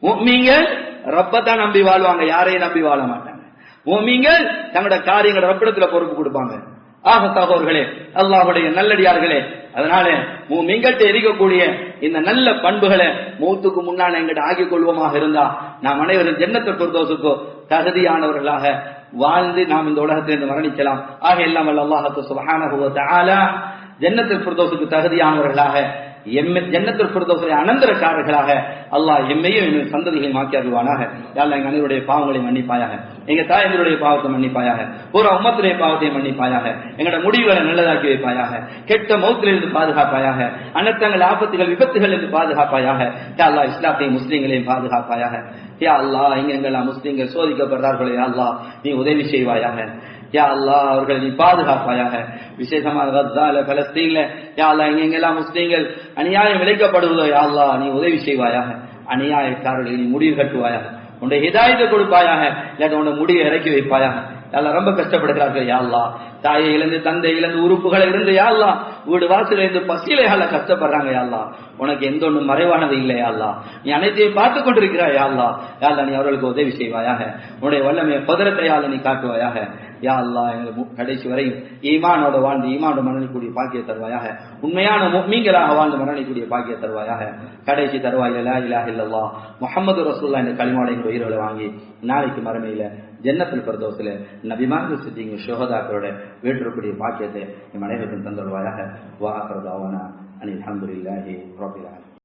[SPEAKER 1] முஃமின்கள் ரப்பத்தான் நம்பி வாழ்வாங்க, யாரையும் நம்பி வாழ மாட்டாங்க. முஃமின்கள் தங்களோட காரியங்களை ரப்பிடத்துல பொறுப்பு கொடுப்பாங்க. ஆக சகோதரர்களே, அல்லாஹ்வுடைய நல்லடியார்களே, அதனால முஃமின்கிட்ட இருக்கக்கூடிய இந்த நல்ல பண்புகளை மௌத்துக்கு முன்னால் எங்கிட்ட ஆக்கிக் கொள்வோமாக இருந்தா நாம் அனைவரும் ஜன்னத்துல் ஃபிர்தௌஸுக்கு தகுதியானவர்களாக வாழ்ந்து நாம் இந்த உலகத்திலிருந்து மரணிக்கலாம். ஆக எல்லாம் வல்ல அல்லாஹ் சுப்ஹானஹு வ தஆலா ஜன்னத்துல் ஃபிர்தௌஸுக்கு தகுதியானவர்களாக ஜன்னத்துல் ஃபிர்தௌஸிலே அனந்தரக்காரர்களாக அல்லாஹ் எம்மையும் எங்கள் சந்ததிகளையும் ஆக்கி அருள்வானாக. யா அல்லாஹ் எங்கள் அனைவருடைய பாவங்களை மன்னிப்பாயாக, எங்க தாயங்களுடைய பாவத்தை மன்னிப்பாயாக, பூரா உம்மத்துடைய பாவத்தை மன்னிப்பாயாக, எங்களோட முடிவுகளை நல்லதாக்கி வைப்பாயாக, கெட்ட மௌத்திலிருந்து பாதுகாப்பாயாக, அனர்த்தங்கள் ஆபத்துகள் விபத்துகள் இருந்து பாதுகாப்பாயாக. யா அல்லாஹ் இஸ்லாத்தையும் முஸ்லீம்களையும் பாதுகாப்பாயாக. யா அல்லாஹ் எங்கெங்கெல்லாம் முஸ்லீம்கள் சோதிக்கப்படுறார்களோ யா அல்லாஹ் நீ உதவி செய்வாயாக. யா அல்லாஹ் அவர்கள் நீ பாதுகாப்பாயாக. விசேஷமாக கஸால பலஸ்தீன்ல யா அல்லாஹ் எங்கெங்கெல்லாம் முஸ்லீம்கள் அநியாயம் விளைக்கப்படுவதோ யா அல்லாஹ் நீ உதவி செய்வாயாக. அநியாயக்காரர்களை நீ முடிவு கட்டுவாயாக, உன்னுடைய ஹிதாயத்தை கொடுப்பாயாக, இல்லாட்ட உன்னுடைய முடிவை இறக்கி வைப்பாயாக. யாரெல்லாம் ரொம்ப கஷ்டப்படுகிறார்கள் யா அல்லாஹ், தாயை இழந்து தந்தை இழந்து உறுப்புகளை இருந்து யா அல்லாஹ் வீடு வாசல இருந்து பசியில கஷ்டப்படுறாங்க யா அல்லாஹ். உனக்கு எந்த ஒன்றும் மறைவானது இல்லை யா அல்லாஹ், நீ அனைத்தையும் பார்த்து கொண்டிருக்கிறாய் யா அல்லாஹ். யா அல்லாஹ் நீ அவர்களுக்கு உதவி செய்வாயாக, உன்னுடைய வல்லமையை பதரத்தை யா அல்லாஹ் நீ காட்டுவாயாக. யா அல்லாஹ் எங்களுக்கு கடைசி வரையும் ஈமானோட வாழ்ந்து ஈமானோட மரணிக்கூடிய பாக்கிய தருவாயாக. உண்மையான முஃமின்களாக வாழ்ந்து மரணிக்கூடிய பாக்கிய தருவாயாக. கடைசி தருவாயில லா இலாஹ இல்லல்லாஹ் முஹம்மது ரசூலுல்லாஹ் என்ற கலிமாவோட எங்கள் உயிர்களை வாங்கி நாளைக்கு மறுமையில ஜன்னத்துல் ஃபிர்தௌஸ்ல நபிமார்கள் சித்திங்க ஷுஹதாக்களோட வீட்டிற்குரிய பாக்கியத்தை நம் அனைவருக்கும் தந்தருவாயாக. வா ஆகிரு தஅவானா அனில் ஹம்துலில்லாஹி ரப்பில் ஆலமீன்.